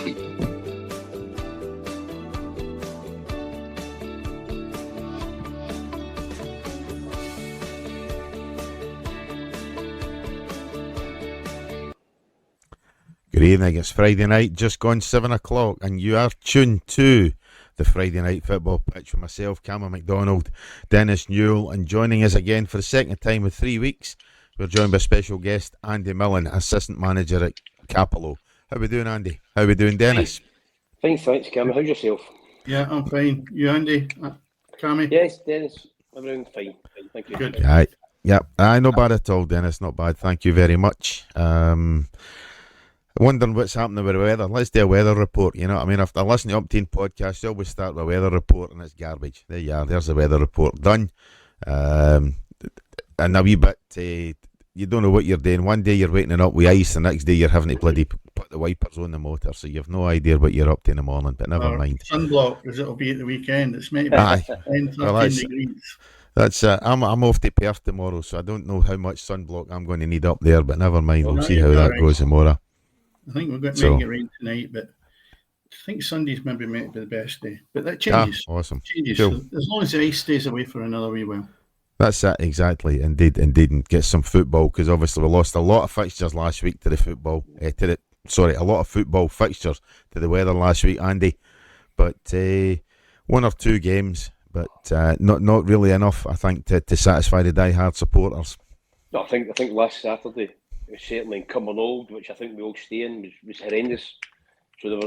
Good evening, it's Friday night, just gone 7 o'clock, and you are tuned to the Friday Night Football Pitch with myself, Cameron MacDonald, Dennis Newell, and joining us again for the second time in 3 weeks, we're joined by special guest Andy Millen, Assistant Manager at Capello. How we doing, Andy? How we doing, Dennis? Fine, thanks, Cameron. How's yourself? Yeah, I'm fine. You, Andy? Cammy? Yes, Dennis. Everything's fine. Thank you. Good. Right. Yep. Not bad at all, Dennis. Not bad. Thank you very much. Wondering what's happening with the weather. Let's do a weather report. You know what I mean? After listening to Upteen podcast, you always start with a weather report and it's garbage. There you are. There's the weather report done. And a wee bit, you don't know what you're doing. One day you're waking up with ice, the next day you're having to bloody put the wipers on the motor, so you've no idea what you're up to in the morning, but never mind. Sunblock, as it'll be at the weekend. It's meant to be 10, 13 degrees. That's I'm off to Perth tomorrow, so I don't know how much sunblock I'm going to need up there, but never mind. We'll see how that goes tomorrow. I think we're going to make it rain tonight, but I think Sunday's maybe meant to be the best day. But that changes. Awesome. Changes. Cool. So as long as the ice stays away for another wee while. That's it, exactly. Indeed, and get some football, because obviously we lost a lot of fixtures last week to the football. A lot of football fixtures to the weather last week, Andy. But one or two games, but not really enough, I think, to satisfy the die-hard supporters. No, I think last Saturday, it was certainly in Cumbernauld, which I think we all stay in, was horrendous. So there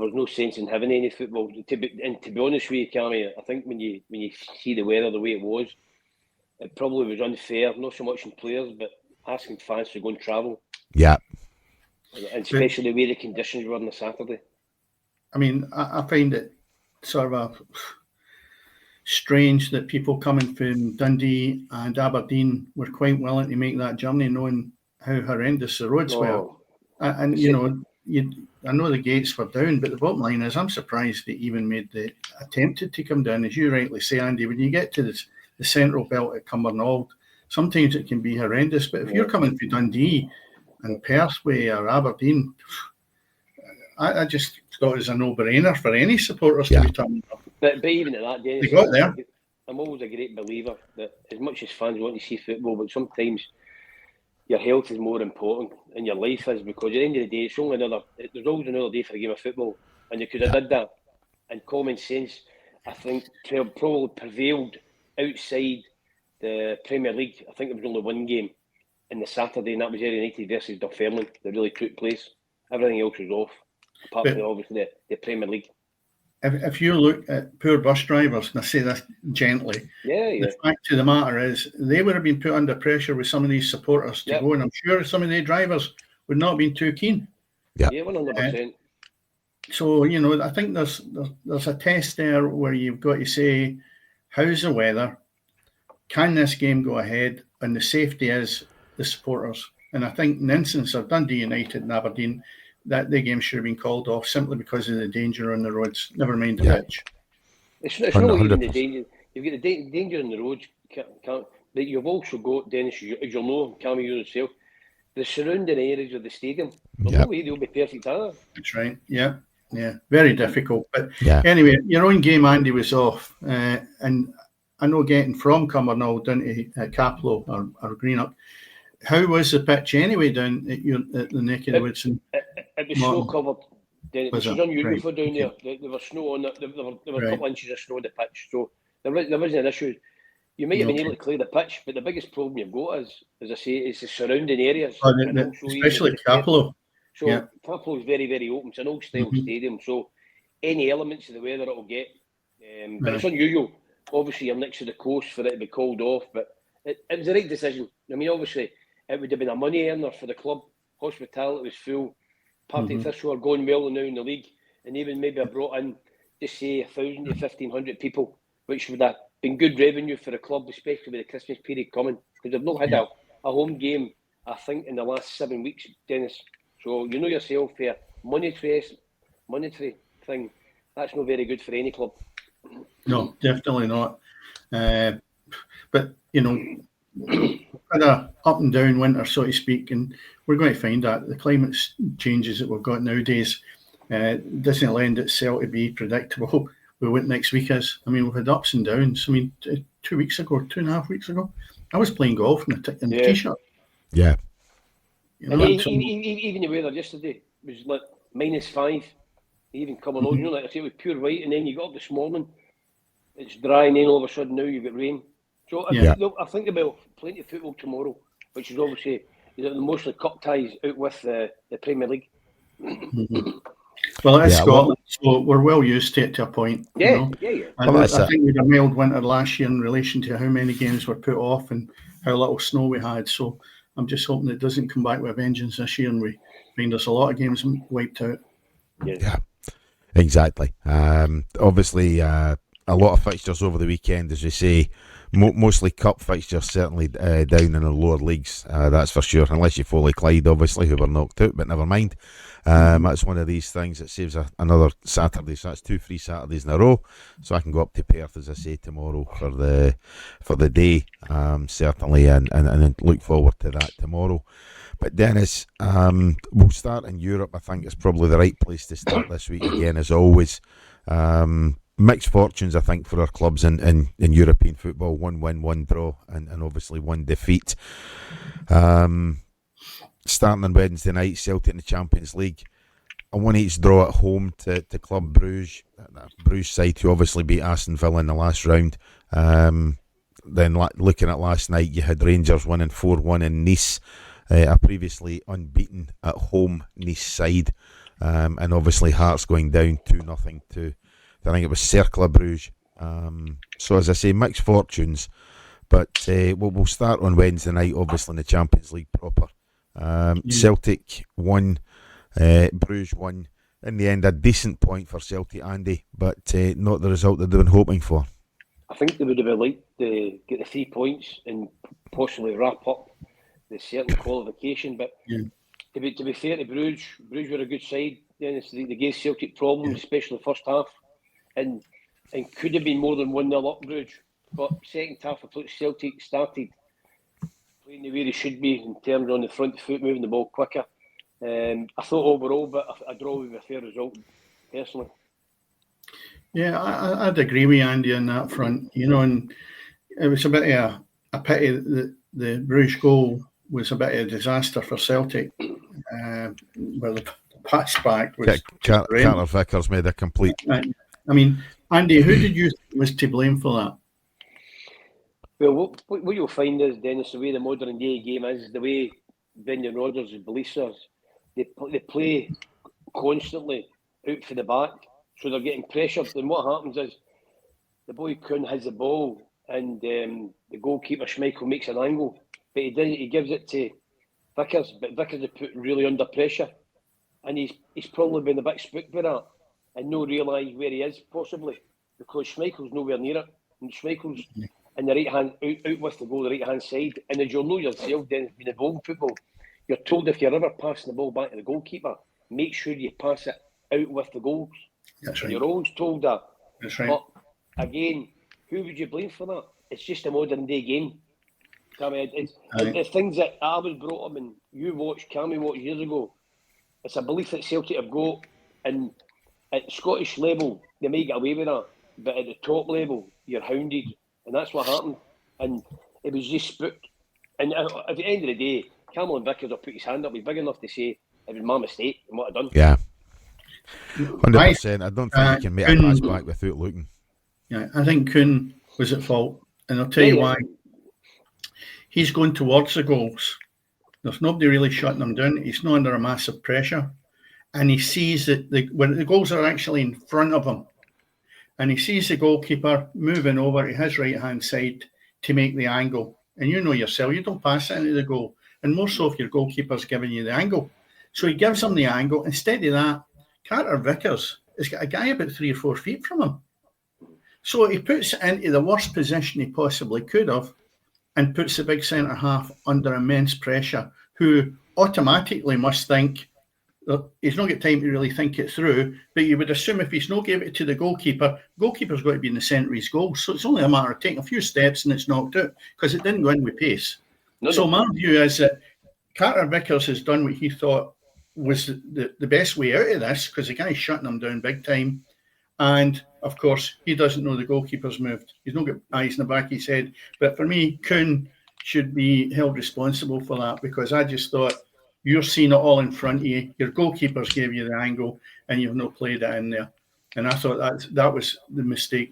was no sense in having any football. To be honest with you, Cammy, I think when you see the weather the way it was, it probably was unfair, not so much in players, but asking fans to go and travel. Yeah. And especially the way the conditions were on the Saturday. I mean, I find it sort of strange that people coming from Dundee and Aberdeen were quite willing to make that journey, knowing how horrendous the roads were. And I know the gates were down, but the bottom line is I'm surprised they even attempted to come down. As you rightly say, Andy, when you get to the central belt at Cumbernauld, sometimes it can be horrendous. But if you're coming from Dundee and Perth way or Aberdeen, I just thought it was a no-brainer for any supporters to be turning up. But even at that, Dennis, they got there. I'm always a great believer that as much as fans want to see football, but sometimes your health is more important and your life is, because at the end of the day, there's always another day for a game of football, and you could have did that. And common sense, I think, probably prevailed outside the Premier League. I think there was only one game in the Saturday, and that was Ayr United versus Dunfermline that really took place. Everything else was off, apart from obviously the Premier League. If you look at poor bus drivers, and I say this gently, the fact of the matter is they would have been put under pressure with some of these supporters to go, and I'm sure some of the drivers would not have been too keen. Yeah, 100%. So, I think there's a test there where you've got to say, how's the weather? Can this game go ahead? And the safety is the supporters. And I think in the instance of Dundee United and Aberdeen, that the game should have been called off simply because of the danger on the roads. Never mind the pitch. It's not even the danger. You've got the danger on the roads, but you've also got, Dennis, as you'll know, Cammy, you yourself, the surrounding areas of the stadium. There's no way they'll be perfect either. That's right. Yeah. Very difficult. But anyway, your own game, Andy, was off. And I know getting from Cumbernauld down to Capello or Greenock, how was the pitch anyway down at the neck of the woods? It was snow covered. It was unusual for down there. There was snow on it. There were a couple inches of snow on the pitch, so there wasn't an issue. You might have been able to clear the pitch, but the biggest problem you've got is, as I say, is the surrounding areas, especially Capello. So Capello is very, very open. It's an old style stadium, so any elements of the weather it'll get. But it's unusual. Obviously, you're next to the coast for it to be called off, but it was the right decision. I mean, obviously, it would have been a money earner for the club. Hospitality was full. Partick Thistle are going well now in the league, and even maybe I brought in, just say, 1,000 to 1,500 people, which would have been good revenue for the club, especially with the Christmas period coming, because they've not had a home game, I think, in the last 7 weeks, Dennis. So you know yourself here, monetary thing, that's not very good for any club. No, definitely not. But, had a up and down winter, so to speak, and we're going to find that the climate changes that we've got nowadays Doesn't lend itself to be predictable with what next week is. I mean, we've had ups and downs. I mean, 2 weeks ago, 2.5 weeks ago, I was playing golf in a t-shirt. Yeah. You And know, even the weather yesterday was like -5, even coming on. You know, like I say, it was pure white, and then you got up this morning, it's dry, and then all of a sudden now you've got rain. So I think about plenty of football tomorrow, which is obviously mostly cup ties out with the Premier League. Well, it's Scotland, so we're well used to it to a point. Yeah. I think we had a mild winter last year in relation to how many games were put off and how little snow we had. So I'm just hoping it doesn't come back with a vengeance this year and we find us a lot of games wiped out. Yeah, exactly. Obviously, a lot of fixtures over the weekend, as you say. Mostly cup fixtures, certainly down in the lower leagues, that's for sure, unless you Foley Clyde, obviously, who were knocked out, but never mind. That's one of these things that saves another Saturday, so that's 2 free Saturdays in a row, so I can go up to Perth, as I say, tomorrow for the day, certainly, and look forward to that tomorrow. But Dennis, we'll start in Europe. I think it's probably the right place to start this week again, as always. Mixed fortunes, I think, for our clubs in European football. 1 win, 1 draw, and obviously 1 defeat. Starting on Wednesday night, Celtic in the Champions League. A 1-1 draw at home to Club Bruges. Bruges side who obviously beat Aston Villa in the last round. Then looking at last night, you had Rangers winning 4-1 in Nice. A previously unbeaten at home Nice side. And obviously Hearts going down 2-0 to, I think it was Cercle Bruges. So as I say, mixed fortunes. But we'll start on Wednesday night, obviously in the Champions League proper. Celtic won, Bruges won. In the end, a decent point for Celtic, Andy, but not the result that they've been hoping for. I think they would have liked to get the 3 points and possibly wrap up the certain qualification. But to be fair to Bruges were a good side. Dennis, they gave Celtic problems, especially the first half, and could have been more than 1-0 up Bruges. But second half, I thought Celtic started playing the way they should be in terms on the front foot, moving the ball quicker. I thought overall, but a draw would be a fair result, personally. Yeah, I'd agree with Andy on that front. You know, and it was a bit of a pity that the Bruges goal was a bit of a disaster for Celtic. Where the pass back was... Carter Vickers made a complete... I mean, Andy, who did you think was to blame for that? Well, what you'll find is, Dennis, the way the modern day game is, the way Brendan Rodgers and Belisa's, they play constantly out for the back, so they're getting pressured. And what happens is, the boy Kuhn has the ball, and the goalkeeper Schmeichel makes an angle, but he gives it to Vickers, but Vickers is put really under pressure, and he's probably been a bit spooked by that, and no realise where he is, possibly, because Schmeichel's nowhere near it, and Schmeichel's in the right hand, out with the goal, the right hand side. And as you'll know yourself, Dennis, being involved in football, you're told if you're ever passing the ball back to the goalkeeper, make sure you pass it out with the goals. That's right. You're always told that. That's right. But again, who would you blame for that? It's just a modern day game. I mean, it's things that I was brought up and you watched, Cammy watched years ago. It's a belief that Celtic have got, and at Scottish level, they may get away with that, but at the top level, you're hounded. And that's what happened. And it was just spooked. And at the end of the day, Cameron Vickers will put his hand up. He's big enough to say, it was my mistake and what I done. Yeah. 100%. I don't think you can make a pass back without looking. Yeah, I think Kuhn was at fault. And I'll tell you why. He's going towards the goals. There's nobody really shutting him down. He's not under a massive pressure. And he sees that when the goals are actually in front of him, and he sees the goalkeeper moving over to his right-hand side to make the angle. And you know yourself, you don't pass it into the goal. And more so if your goalkeeper's giving you the angle. So he gives him the angle. Instead of that, Carter Vickers has got a guy about 3 or 4 feet from him. So he puts it into the worst position he possibly could have and puts the big centre-half under immense pressure, who automatically must think, he's not got time to really think it through, but you would assume if he's not gave it to the goalkeeper's got to be in the centre of his goal. So it's only a matter of taking a few steps and it's knocked out because it didn't go in with pace. My view is that Carter Vickers has done what he thought was the best way out of this, because the guy's shutting them down big time. And, of course, he doesn't know the goalkeeper's moved. He's not got eyes in the back of his head. But for me, Kuhn should be held responsible for that, because I just thought, you're seeing it all in front of you. Your goalkeepers gave you the angle, and you've not played it in there. And I thought that was the mistake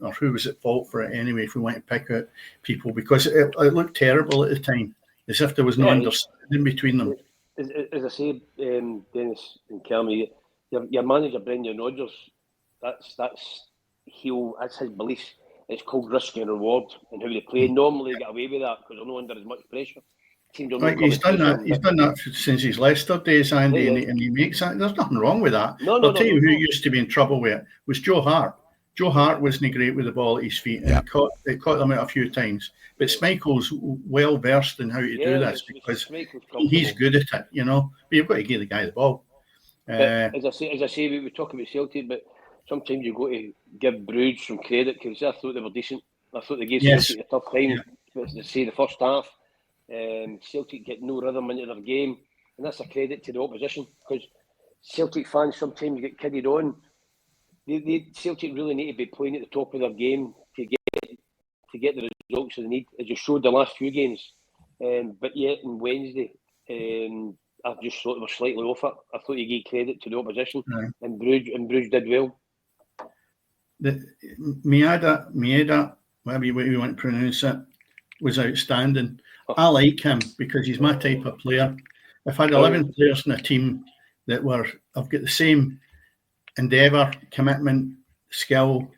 or who was at fault for it anyway, if we want to pick out people, because it looked terrible at the time, as if there was no understanding between them. As I say, Dennis and Kermy, your manager, Brendan Rodgers, that's his beliefs. It's called risk and reward and how they play. Normally they get away with that because they're not under as much pressure. He's done that since his Leicester days, Andy, yeah. And he makes that. There's nothing wrong with that. I'll tell you who used to be in trouble with it was Joe Hart. Joe Hart wasn't great with the ball at his feet, and it caught them out a few times. But Schmeichel's well versed in how to do this, because he's good at it, you know. But you've got to give the guy the ball. As I say, we talk about Celtic, but sometimes you've got to give Bruges some credit, because I thought they were decent. I thought they gave Celtic a tough time. To say the first half, Celtic get no rhythm into their game, and that's a credit to the opposition, because Celtic fans sometimes get kidded on. Celtic really need to be playing at the top of their game to get the results that they need, as you showed the last few games. But yet on Wednesday, I just thought they were slightly off it. I thought you gave credit to the opposition, and Bruges did well. Maeda, whatever you want to pronounce it, was outstanding. I like him because he's my type of player. If I had 11 players in a team that I've got the same endeavour, commitment, skill,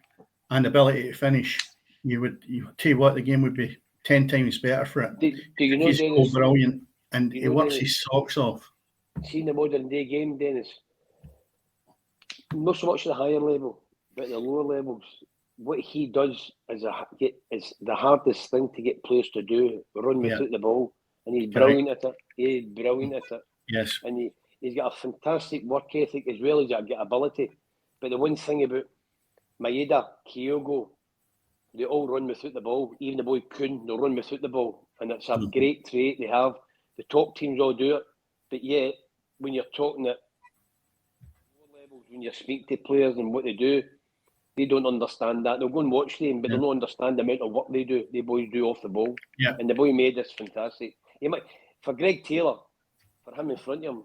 and ability to finish, you tell you what, the game would be 10 times better for it. Do you know, he's Dennis, so brilliant, and he works his socks off. See, in the modern day game, Dennis, not so much at the higher level, but at the lower levels, what he does is the hardest thing to get players to do, run without the ball, and he's brilliant at it. Yes. And he's got a fantastic work ethic as well as a ability. But the one thing about Maeda, Kyogo, they all run without the ball. Even the boy Kuhn, they'll run without the ball. And it's a great trait they have. The top teams all do it. But yet, when you're talking at lower levels, when you speak to players and what they do, they don't understand that. They'll go and watch them, but they'll not understand the amount of work they do. They boys do off the ball. Yeah. And the boy made this fantastic. For Greg Taylor, for him in front of him,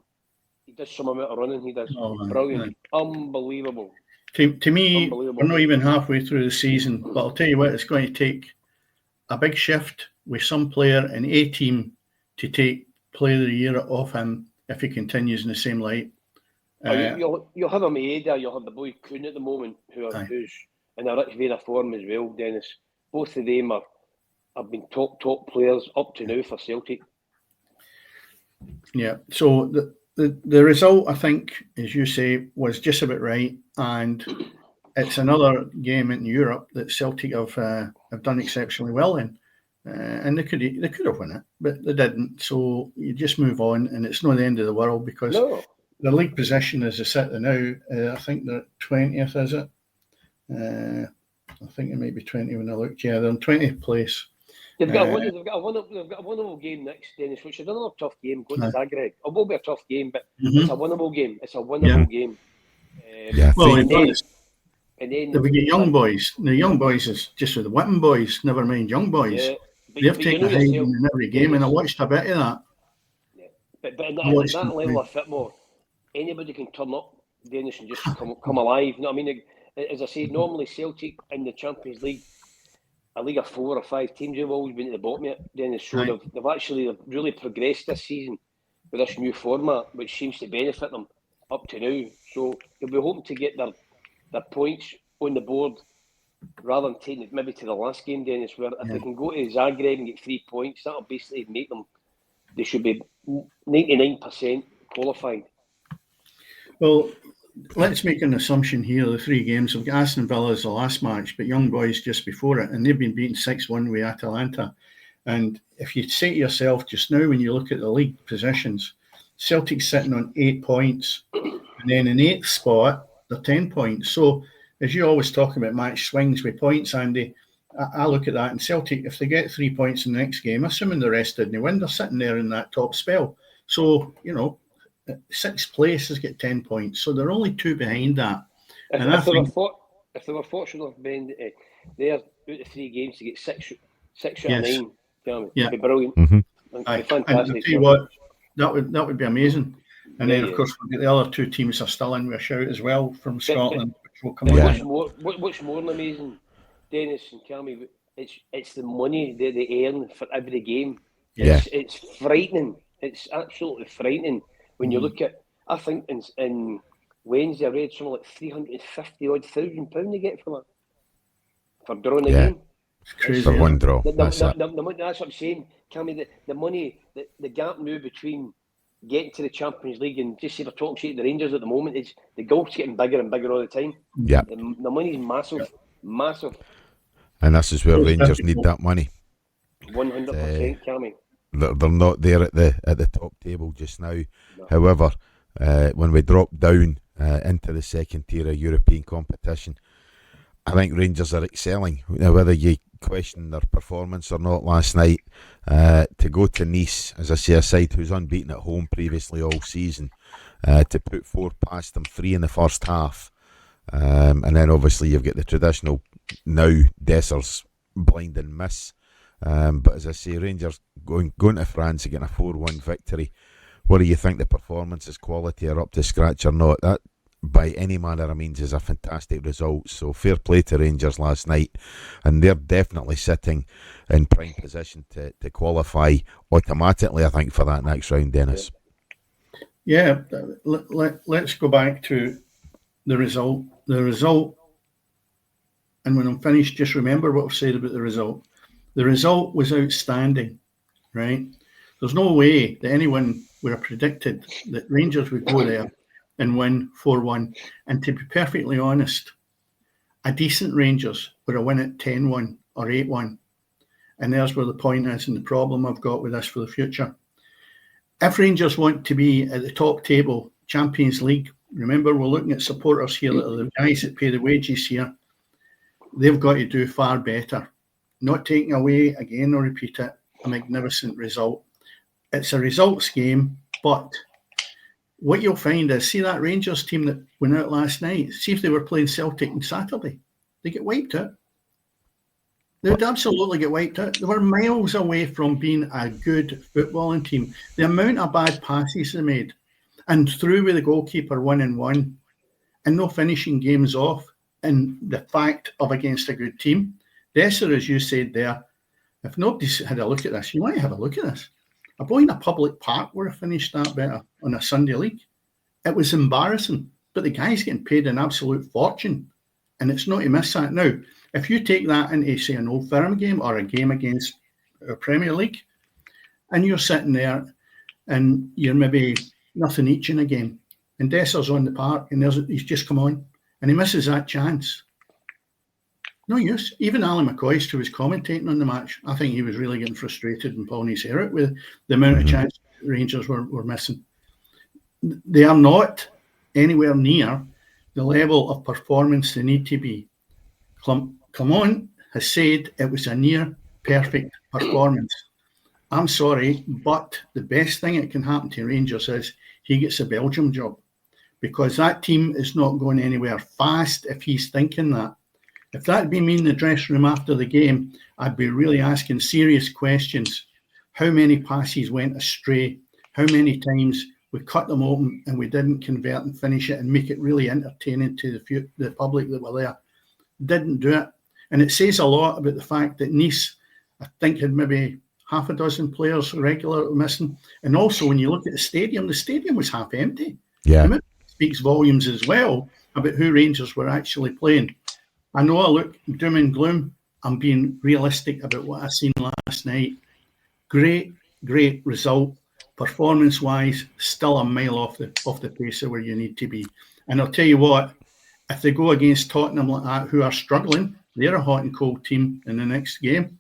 he does some amount of running. He does brilliant, unbelievable. To me, we're not even halfway through the season, but I'll tell you what, it's going to take a big shift with some player in a team to take Player of the Year off him if he continues in the same light. You'll have a Maeda, you'll have the boy Kuhn at the moment, who's in a rich vein of form as well, Dennis. Both of them have been top players up to now for Celtic. Yeah, so the result, I think, as you say, was just about right, and it's another game in Europe that Celtic have done exceptionally well in, and they could have won it, but they didn't. So you just move on, and it's not the end of the world, because the league position as they sit now, I think they're 20th, is it? I think it might be 20 when I looked. Yeah, they're in 20th place. They've got a winnable game next, Dennis, which is another tough game. Going to Zagreb. It will be a tough game, but it's a winnable game. It's a winnable game. And then we get young boys. The young boys is just with the Whitman boys. Never mind young boys. Yeah, they've taken a hiding in every game, and I watched a bit of that. Yeah. But at that level of football, anybody can turn up, Dennis, and just come alive. You know what I mean? As I say, normally Celtic in the Champions League, a league of 4 or 5 teams, have always been at the bottom of it, Dennis. So they've really progressed this season with this new format, which seems to benefit them up to now. So they'll be hoping to get their points on the board rather than taking it maybe to the last game, Dennis, where if they can go to Zagreb and get 3 points, that'll basically make them, they should be 99% qualified. Well, let's make an assumption here. The 3 games, we've got Aston Villa as the last match, but Young Boys just before it, and they've been beaten 6-1 with Atalanta. And if you say to yourself just now, when you look at the league positions, Celtic's sitting on 8 points, and then in 8th spot, they're 10 points. So, as you always talk about match swings with points, Andy, I look at that, and Celtic, if they get 3 points in the next game, assuming the rest didn't win, they're sitting there in that top spell. So, sixth place has got 10 points, so they're only 2 behind that. If they were fortunate enough, Ben, they're out of 3 games to get 6 out of 9. It'd be brilliant. It'd be fantastic. And I'll tell you what, that would be amazing. And then, of course, the other 2 teams are still in with a shout as well from Scotland, which will come on. What's more amazing, Dennis and Cammy, it's the money they earn for every game. It's frightening. It's absolutely frightening when you look at. I think in Wednesday I read something like £350,000 they get for drawing a game. It's crazy. For one draw. That's what I'm saying. Cammy, the money, the gap now between getting to the Champions League and just say we're talking shit the Rangers at the moment, is the gulf's getting bigger and bigger all the time. Yeah. The money's massive. And this is where Rangers need that money. 100%, Cammy. They're not there at the top table just now. No. However, when we drop down into the second tier of European competition, I think Rangers are excelling. Now, whether you question their performance or not last night, to go to Nice, as I say, a side who's unbeaten at home previously all season, to put 4 past them, 3 in the first half, and then obviously you've got the traditional now Dessers blinding miss. But as I say, Rangers going to France again, a 4-1 victory. What do you think the performances, quality are up to scratch or not? That, by any manner of means, is a fantastic result. So fair play to Rangers last night, and they're definitely sitting in prime position to qualify automatically, I think, for that next round, Dennis. Yeah, let's go back to the result. The result, and when I'm finished, just remember what I've said about the result. The result was outstanding, right? There's no way that anyone would have predicted that Rangers would go there and win 4-1. And to be perfectly honest, a decent Rangers would have won it 10-1 or 8-1. And there's where the point is and the problem I've got with this for the future. If Rangers want to be at the top table, Champions League, remember we're looking at supporters here, that are the guys that pay the wages here, they've got to do far better. Not taking away, again, I'll repeat it, a magnificent result. It's a results game, but what you'll find is, see that Rangers team that went out last night, see if they were playing Celtic on Saturday, they get wiped out. They would absolutely get wiped out. They were miles away from being a good footballing team. The amount of bad passes they made, and through with the goalkeeper 1-1, and no finishing games off, and the fact of against a good team. Desser, as you said there, if nobody's had a look at this, you might have a look at this. A boy in a public park would have finished that better on a Sunday league. It was embarrassing, but the guy's getting paid an absolute fortune, and it's not to miss that. Now, if you take that into, say, an Old Firm game or a game against a Premier League, and you're sitting there and you're maybe nothing each in a game, and Desser's on the park and he's just come on and he misses that chance. No use. Even Ali McCoist, who was commentating on the match, I think he was really getting frustrated and pulling his hair out with the amount of chances Rangers were missing. They are not anywhere near the level of performance they need to be. Clement has said it was a near perfect performance. I'm sorry, but the best thing that can happen to Rangers is he gets a Belgium job, because that team is not going anywhere fast if he's thinking that. If that'd be me in the dressing room after the game, I'd be really asking serious questions. How many passes went astray? How many times we cut them open and we didn't convert and finish it and make it really entertaining to the public that were there? Didn't do it. And it says a lot about the fact that Nice, I think, had maybe half a dozen players regular missing. And also, when you look at the stadium was half empty. Yeah. And it speaks volumes as well about who Rangers were actually playing. I know I look doom and gloom. I'm being realistic about what I seen last night. Great result. Performance-wise, still a mile off the pace of where you need to be. And I'll tell you what, if they go against Tottenham like that, who are struggling, they're a hot and cold team in the next game.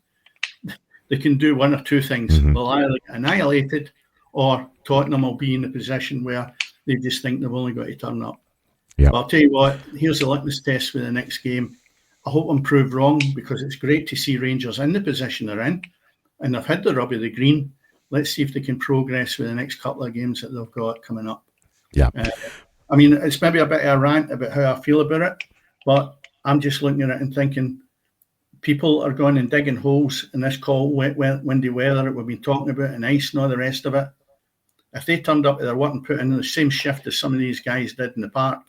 They can do one or two things. They'll either get annihilated, or Tottenham will be in a position where they just think they've only got to turn up. Yep. But I'll tell you what, here's the litmus test for the next game. I hope I'm proved wrong, because it's great to see Rangers in the position they're in, and they've had the rub of the green. Let's see if they can progress with the next couple of games that they've got coming up. Yeah. I mean, it's maybe a bit of a rant about how I feel about it, but I'm just looking at it and thinking people are going and digging holes in this cold, windy weather that we've been talking about, and ice and all the rest of it. If they turned up to their work and put in the same shift as some of these guys did in the park,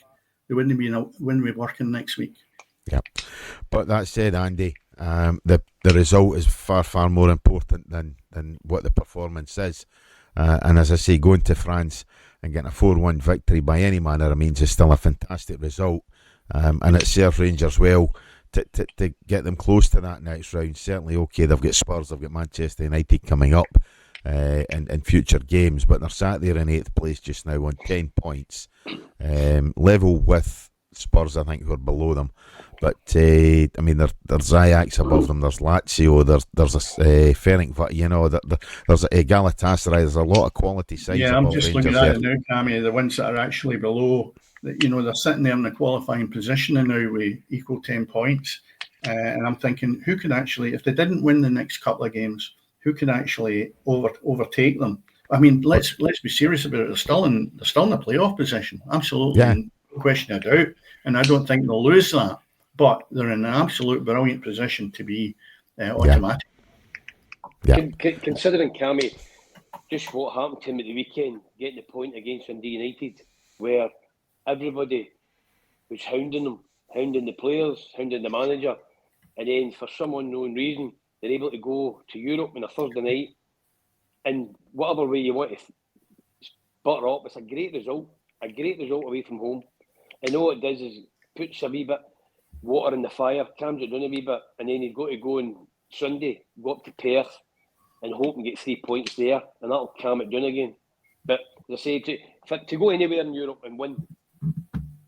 they wouldn't be working next week. Yeah. But that said, Andy, the result is far more important than what the performance is. And as I say, going to France and getting a 4-1 victory by any manner of means is still a fantastic result. And it serves Rangers well to get them close to that next round. Certainly, okay, they've got Spurs, they've got Manchester United coming up in future games, but they're sat there in 8th place just now on 10 points, level with Spurs, I think, who are below them. But I mean, there's Ajax above them. There's Lazio. There's a Ferencváros. You know, there's a Galatasaray. There's a lot of quality sides. Yeah, above I'm just Rangers looking at there. it now, Cammy. The ones that are actually below, you know, they're sitting there in the qualifying position and now with equal 10 points. And I'm thinking, who could actually, if they didn't win the next couple of games, who could actually overtake them? I mean, let's be serious about it. They're still in the playoff position. Absolutely, Yeah. no question of doubt. And I don't think they'll lose that. But they're in an absolute brilliant position to be automatic. Yeah. Considering, Cammy, just what happened to him at the weekend, getting the point against Dundee United, where everybody was hounding them, hounding the players, hounding the manager, and then for some unknown reason, they're able to go to Europe on a Thursday night, and whatever way you want to butter up, it's a great result away from home. And all it does is puts a wee bit water in the fire, calms it down a wee bit, and then you've got to go on Sunday, go up to Perth and hope and get 3 points there, and that'll calm it down again. But as I say, to go anywhere in Europe and win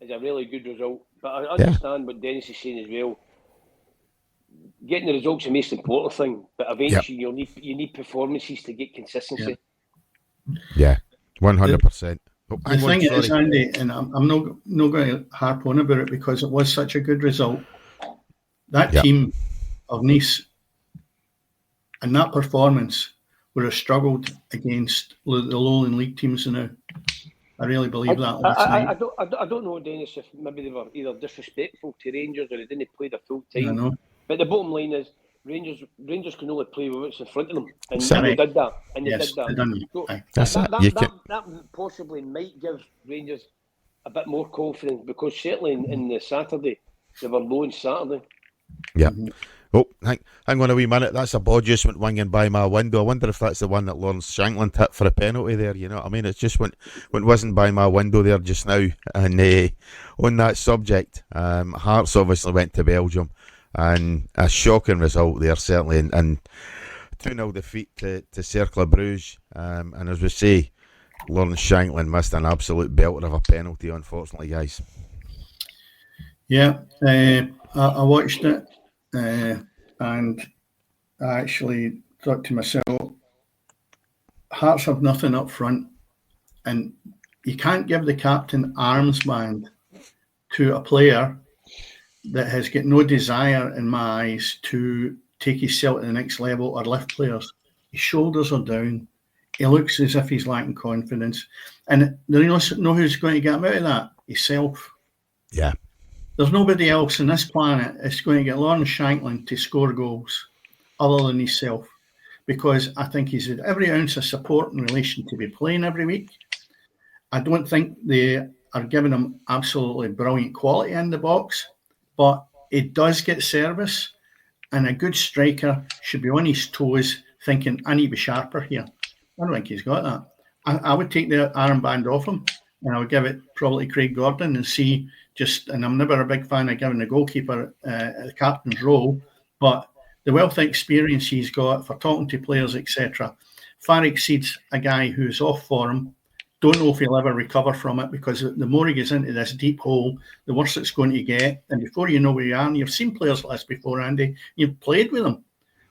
is a really good result. But I understand what Dennis is saying as well. Getting the results is the most important thing, but eventually you need performances to get consistency. Yeah, 100%. The thing is, Andy, and I'm not going to harp on about it because it was such a good result. That team of Nice and that performance would have struggled against the lowland league teams now. I really believe that last night. I don't know, Dennis, if maybe they were either disrespectful to Rangers or they didn't play the full time. I know. But the bottom line is, Rangers can only play with what's in front of them, and they did that. And they did that. So that possibly might give Rangers a bit more confidence, because certainly in the Saturday they were low on Saturday. Yeah. Oh, hang on a wee minute. That's a ball just went winging by my window. I wonder if that's the one that Lawrence Shankland hit for a penalty there. You know what I mean? It's just went whizzing by my window there just now. And on that subject, Hearts obviously went to Belgium. And a shocking result there, certainly, and 2-0 defeat to Cercle Bruges. And as we say, Lawrence Shankland missed an absolute belter of a penalty, unfortunately, guys. Yeah, I watched it, and I actually thought to myself, Hearts have nothing up front, and you can't give the captain arms band to a player that has got no desire, in my eyes, to take his self to the next level or lift players. His shoulders are down. He looks as if he's lacking confidence. And do you know who's going to get him out of that? Himself. Yeah. There's nobody else on this planet that's going to get Lawrence Shankland to score goals other than himself. Because I think he's had every ounce of support in relation to be playing every week. I don't think they are giving him absolutely brilliant quality in the box. But it does get service, and a good striker should be on his toes thinking, I need to be sharper here. I don't think he's got that. I would take the armband off him, and I would give it probably Craig Gordon and see and I'm never a big fan of giving the goalkeeper the captain's role, but the wealth of experience he's got for talking to players, etc., far exceeds a guy who's off form. Don't know if he'll ever recover from it, because the more he gets into this deep hole, the worse it's going to get. And before you know where you are, and you've seen players like this before, Andy, you've played with them.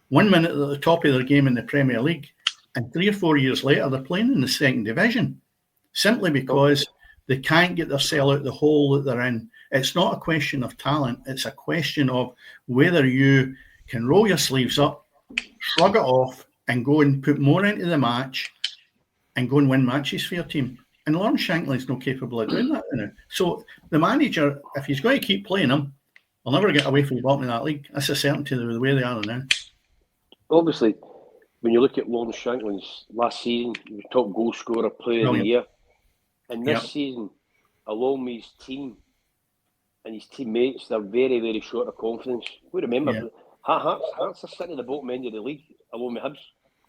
1 minute at the top of their game in the Premier League, and 3 or 4 years later, they're playing in the second division, simply because they can't get their cell out the hole that they're in. It's not a question of talent. It's a question of whether you can roll your sleeves up, shrug it off, and go and put more into the match and go and win matches for your team. And Lawrence Shankly's not capable of doing that now. So the manager, if he's going to keep playing him, will never get away from the bottom of that league. That's a certainty the way they are now. Obviously, when you look at Lawrence Shanklin's last season, he was top goal scorer, player of the year. And this season, along with his team and his teammates, they're very, very short of confidence. We remember, Hearts are sitting at the bottom end of the league, along with Hibs.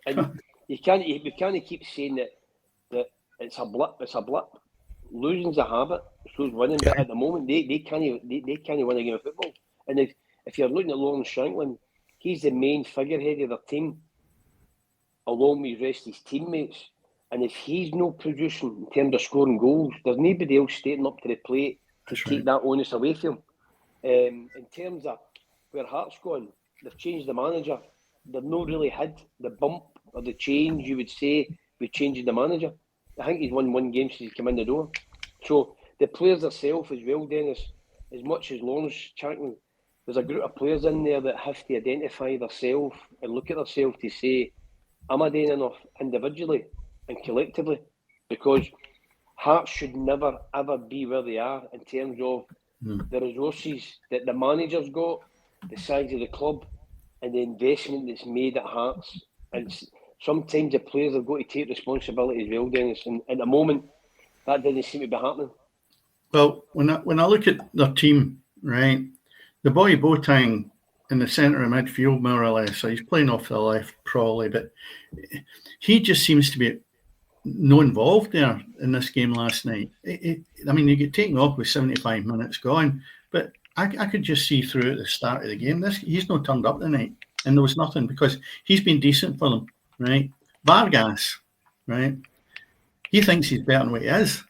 And we can't keep saying that it's a blip. It's a blip. Losing's a habit. So's winning. But at the moment, they can't win a game of football. And if you're looking at Lawrence Shanklin, he's the main figurehead of their team, along with the rest of his teammates. And if he's not producing in terms of scoring goals, there's nobody else stepping up to the plate to take that onus away from him. In terms of where Hearts gone, they've changed the manager. They've not really had the bump or the change, you would say, with changing the manager. I think he's won one game since he came in the door. So the players themselves as well, Dennis, as much as Lawrence Shanklin, there's a group of players in there that have to identify themselves and look at themselves to say, am I doing enough individually and collectively? Because Hearts should never, ever be where they are in terms of the resources that the manager's got, the size of the club, and the investment that's made at Hearts. And sometimes the players have got to take responsibility as well, Dennis. And at the moment, that doesn't seem to be happening. Well, when I look at their team, right, the boy Boateng in the centre of midfield, more or less, so he's playing off the left probably, but he just seems to be no involved there in this game last night. I mean, you get taken off with 75 minutes gone, but I could just see through at the start of the game, he's not turned up tonight, and there was nothing because he's been decent for them, right? Vargas, right? He thinks he's better than what he is,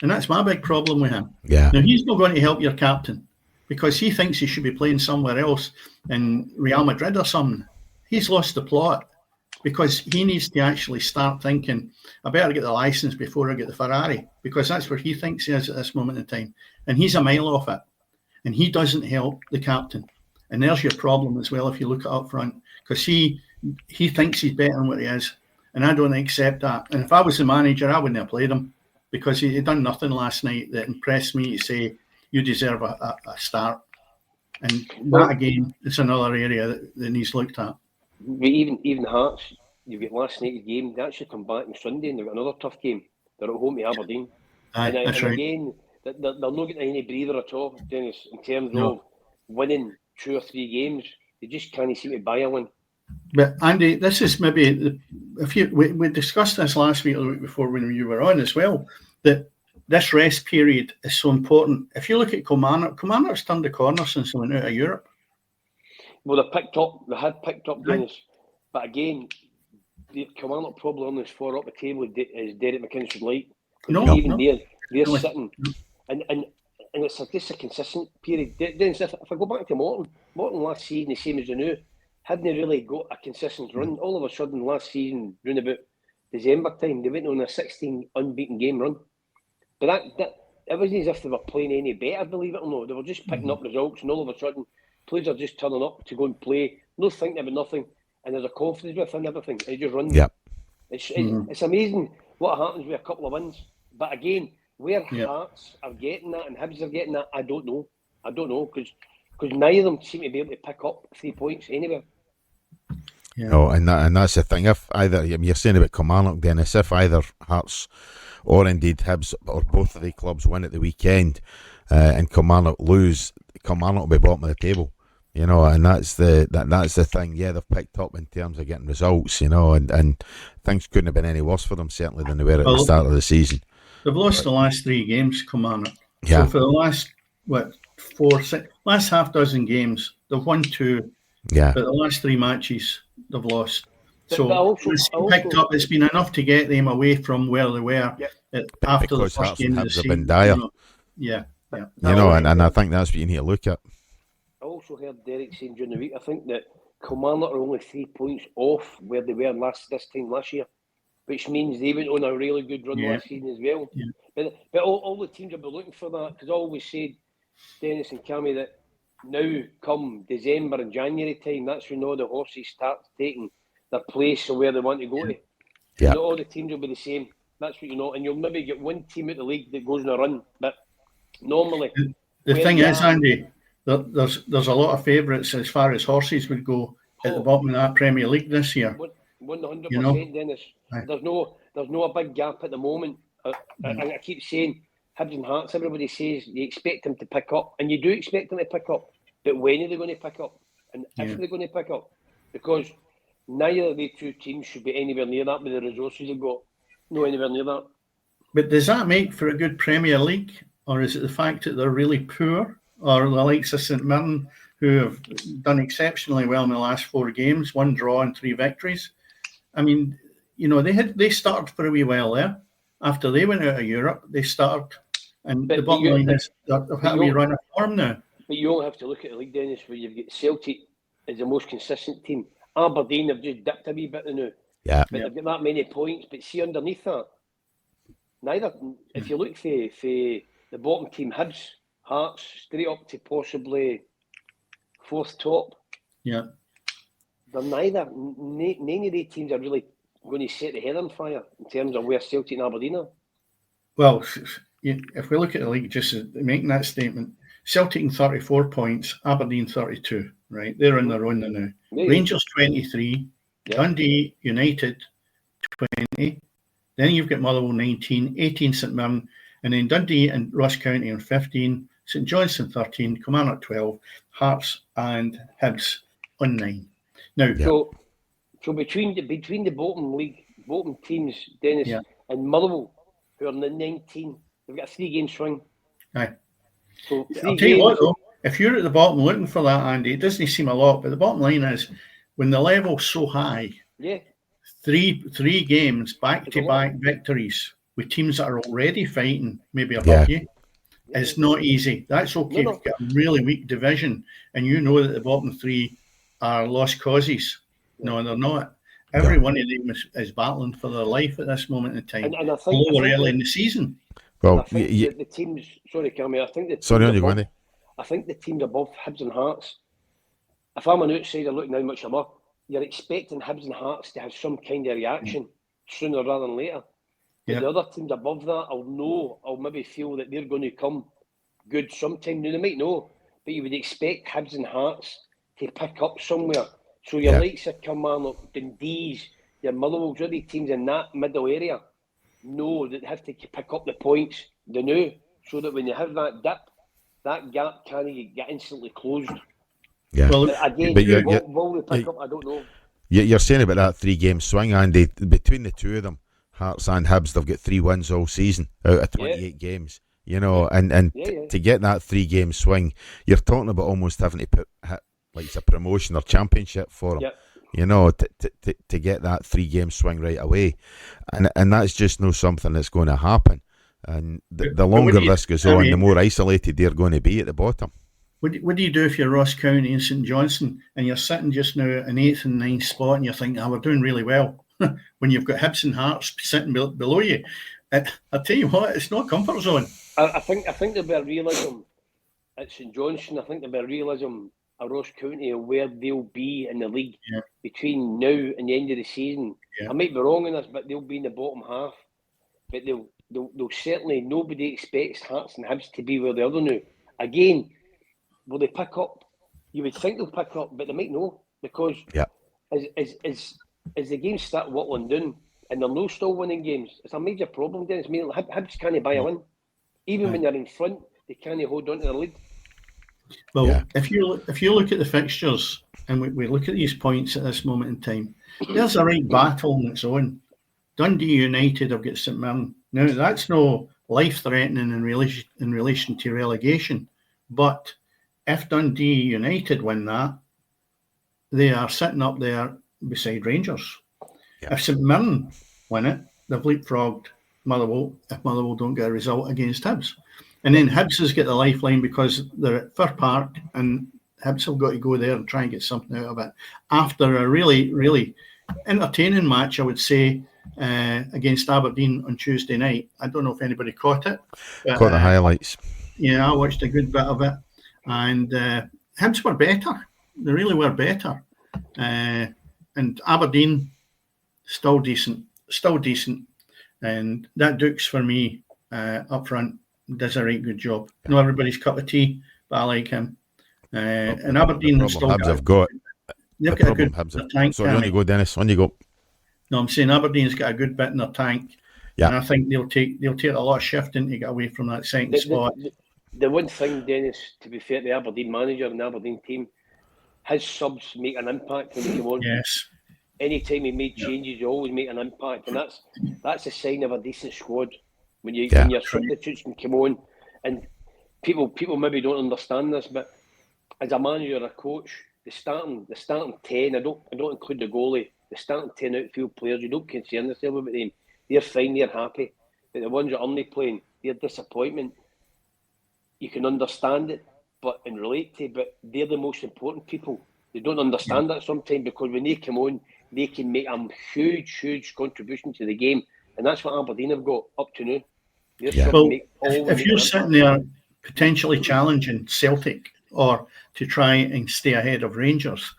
and that's my big problem with him. Yeah. Now, he's not going to help your captain because he thinks he should be playing somewhere else in Real Madrid or something. He's lost the plot because he needs to actually start thinking, I better get the licence before I get the Ferrari, because that's where he thinks he is at this moment in time. And he's a mile off it. And he doesn't help the captain. And there's your problem as well if you look at up front, because he thinks he's better than what he is. And I don't accept that. And if I was the manager, I wouldn't have played him because he done nothing last night that impressed me to say, you deserve a start. And that, again, is another area that needs looked at. Even Hearts, you've got last night's game. They actually come back on Sunday and they've got another tough game. They're at home to Aberdeen. That's right. Again, they're not getting any breather at all, Dennis, in terms of winning 2 or 3 games. They just can't seem to buy a win. But Andy, this is maybe we discussed this last week or the week before when you were on as well, that this rest period is so important. If you look at Kilmarnock's turned the corner since they went out of Europe. Well, they had picked up Dennis, but again, Kilmarnock probably on this far up the table as Derek McInnes would like. They're sitting, and it's just a consistent period. Dennis, if I go back to Morton last season, the same as the new, hadn't really got a consistent run. All of a sudden, last season, around about December time, they went on a 16 unbeaten game run. But that it wasn't as if they were playing any better, believe it or not. They were just picking up results, and all of a sudden, players are just turning up to go and play, no thinking about nothing, and there's a confidence within everything. They just run. Yep. It's amazing what happens with a couple of wins. But again, where Hearts are getting that and Hibs are getting that, I don't know. Because neither of them seem to be able to pick up 3 points anywhere. Yeah. No, and that's the thing. If either, you're saying about Kilmarnock, Dennis, if either Hearts or indeed Hibs or both of the clubs win at the weekend and Kilmarnock lose, Kilmarnock will be bottom of the table. You know, and that's the thing. Yeah, they've picked up in terms of getting results, you know, and things couldn't have been any worse for them, certainly, than they were at the start of the season. They've lost the last 3 games, Kilmarnock. Yeah. So for the last, 6 half dozen games, they've won 2. Yeah. But the last 3 matches, they've lost. So picked up. It's been enough to get them away from where they were after the first game of the season. Been dire. Yeah. You know, and I think that's what you need to look at. I also heard Derek saying during the week, I think that Kilmarnock are only 3 points off where they were this time last year, which means they went on a really good run last season as well. Yeah. But all the teams will be looking for that, because I always said, Dennis and Cammy, that now come December and January time, that's when all the horses start taking their place of where they want to go to. Yeah. Not all the teams will be the same. That's what you know. And you'll maybe get one team out the league that goes on a run. But normally... The thing is, Andy, there's a lot of favourites as far as horses would go at the bottom of that Premier League this year. 100%, Dennis. There's no a big gap at the moment. I keep saying, Hibs and Hearts, everybody says you expect them to pick up, and you do expect them to pick up, but when are they going to pick up? And if they're going to pick up? Because neither of the two teams should be anywhere near that with the resources they've got. No, anywhere near that. But does that make for a good Premier League? Or is it the fact that they're really poor? Or the likes of St Mirren, who have done exceptionally well in the last 4 games, 1 draw and 3 victories? I mean, you know, they started for a wee while there. After they went out of Europe, they started. And the bottom line is they've had a wee run of form now. But you all have to look at the league, Dennis, where you've got Celtic as the most consistent team. Aberdeen have just dipped a wee bit now. Yeah. But they've got that many points. But see, underneath that, neither. If you look for the bottom team, Hibs, Hearts, straight up to possibly 4th top. Yeah. They're neither. None of the teams are really going to set the head on fire in terms of where Celtic and Aberdeen are. Well, if we look at the league, just making that statement, Celtic in 34 points, Aberdeen 32, right? They're in their own now. Yeah. Rangers 23, Dundee United 20, then you've got Motherwell 19, 18 St Mirren, and then Dundee and Ross County on 15, St Johnstone 13, Kilmarnock 12, Hearts and Hibs on 9. Now, so between the bottom teams, Dennis, and Motherwell, who are in the 19, they've got a 3-game swing. Aye. So I'll tell you what, though, if you're at the bottom looking for that, Andy, it doesn't seem a lot, but the bottom line is when the level's so high, three games back-to-back victories with teams that are already fighting, maybe above you, it's not easy. That's okay. No. You've got a really weak division, and you know that the bottom 3 are lost causes. No, they're not. Every one of them is battling for their life at this moment in time. And I think early in the season. Well, I think the teams. Sorry, Cammy. I think the teams above, I think the teams above Hibs and Hearts. If I'm an outsider looking how much I'm up, you're expecting Hibs and Hearts to have some kind of reaction sooner rather than later. But the other teams above that, I'll maybe feel that they're going to come good sometime. Now, they might know, but you would expect Hibs and Hearts to pick up somewhere. So your likes of Kilmarnock, Dundee's, your Motherwell's, really teams in that middle area know that they have to pick up the points they know, so that when you have that dip, that gap can't get instantly closed. Yeah. Well, again, will they pick up? I don't know. You're saying about that 3-game swing, Andy. Between the two of them, Hearts and Hibs, they've got 3 wins all season out of 28 games. You know, and to get that 3-game swing, you're talking about almost having to put like it's a promotion or championship for them. You know, to get that 3-game swing right away, and that's just not something that's going to happen. And the longer this goes on, the more isolated they're going to be at the bottom. What do you do if you're Ross County and St Johnstone and you're sitting just now in 8th and 9th spot and you're thinking, we're doing really well, when you've got Hibs and Hearts sitting below you? I'll tell you what, it's not comfort zone. I think there'll be a realism at St Johnstone. I think there'll be a realism at Ross County of where they'll be in the league between now and the end of the season. I might be wrong in this, but they'll be in the bottom half. But they'll certainly, nobody expects Hearts and Hibs to be where they are now. Again, will they pick up? You would think they'll pick up, but they might not, because as the games start whittling down and they're no still winning games, it's a major problem, Dennis. I mean, Hibs can't buy a win. Even when they're in front, they can't hold on to the lead. Well, if you look at the fixtures and we look at these points at this moment in time, there's a right battle on its own. Dundee United have got St Mirren. Now, that's no life-threatening in relation to relegation, but if Dundee United win that, they are sitting up there beside Rangers. If St Mirren win it, they've leapfrogged Motherwell if Motherwell don't get a result against Hibs. And then Hibs has got the lifeline because they're at Fir Park and Hibs have got to go there and try and get something out of it. After a really, really entertaining match, I would say, against Aberdeen on Tuesday night. I don't know if anybody caught it. But, caught the highlights. Yeah, I watched a good bit of it. And Hibs were better. They really were better. And Aberdeen, still decent. And that Dukes for me up front does a right good job. Not everybody's cup of tea, but I like him. And Aberdeen the have still problem Hibs have got. they've The got a problem good Hibs have. tank. Sorry, on you go, Dennis. On you go. No, I'm saying Aberdeen's got a good bit in their tank. Yeah. And I think they'll take a lot of shifting to get away from that second spot. The one thing, Dennis, to be fair to the Aberdeen manager and the Aberdeen team, his subs make an impact when they come on. Yes. Anytime he made changes, you always make an impact, and that's a sign of a decent squad. When your substitutes can come on, and people maybe don't understand this, but as a manager or a coach, the starting 10, I don't include the goalie, the starting 10 outfield players, you don't concern yourself about them. They're fine, they're happy. But the ones that aren't playing, they're disappointment. You can understand it, but they're the most important people. They don't understand that sometimes, because when they come on, they can make a huge contribution to the game, and that's what Aberdeen have got up to now. If you're sitting there potentially challenging Celtic or to try and stay ahead of Rangers,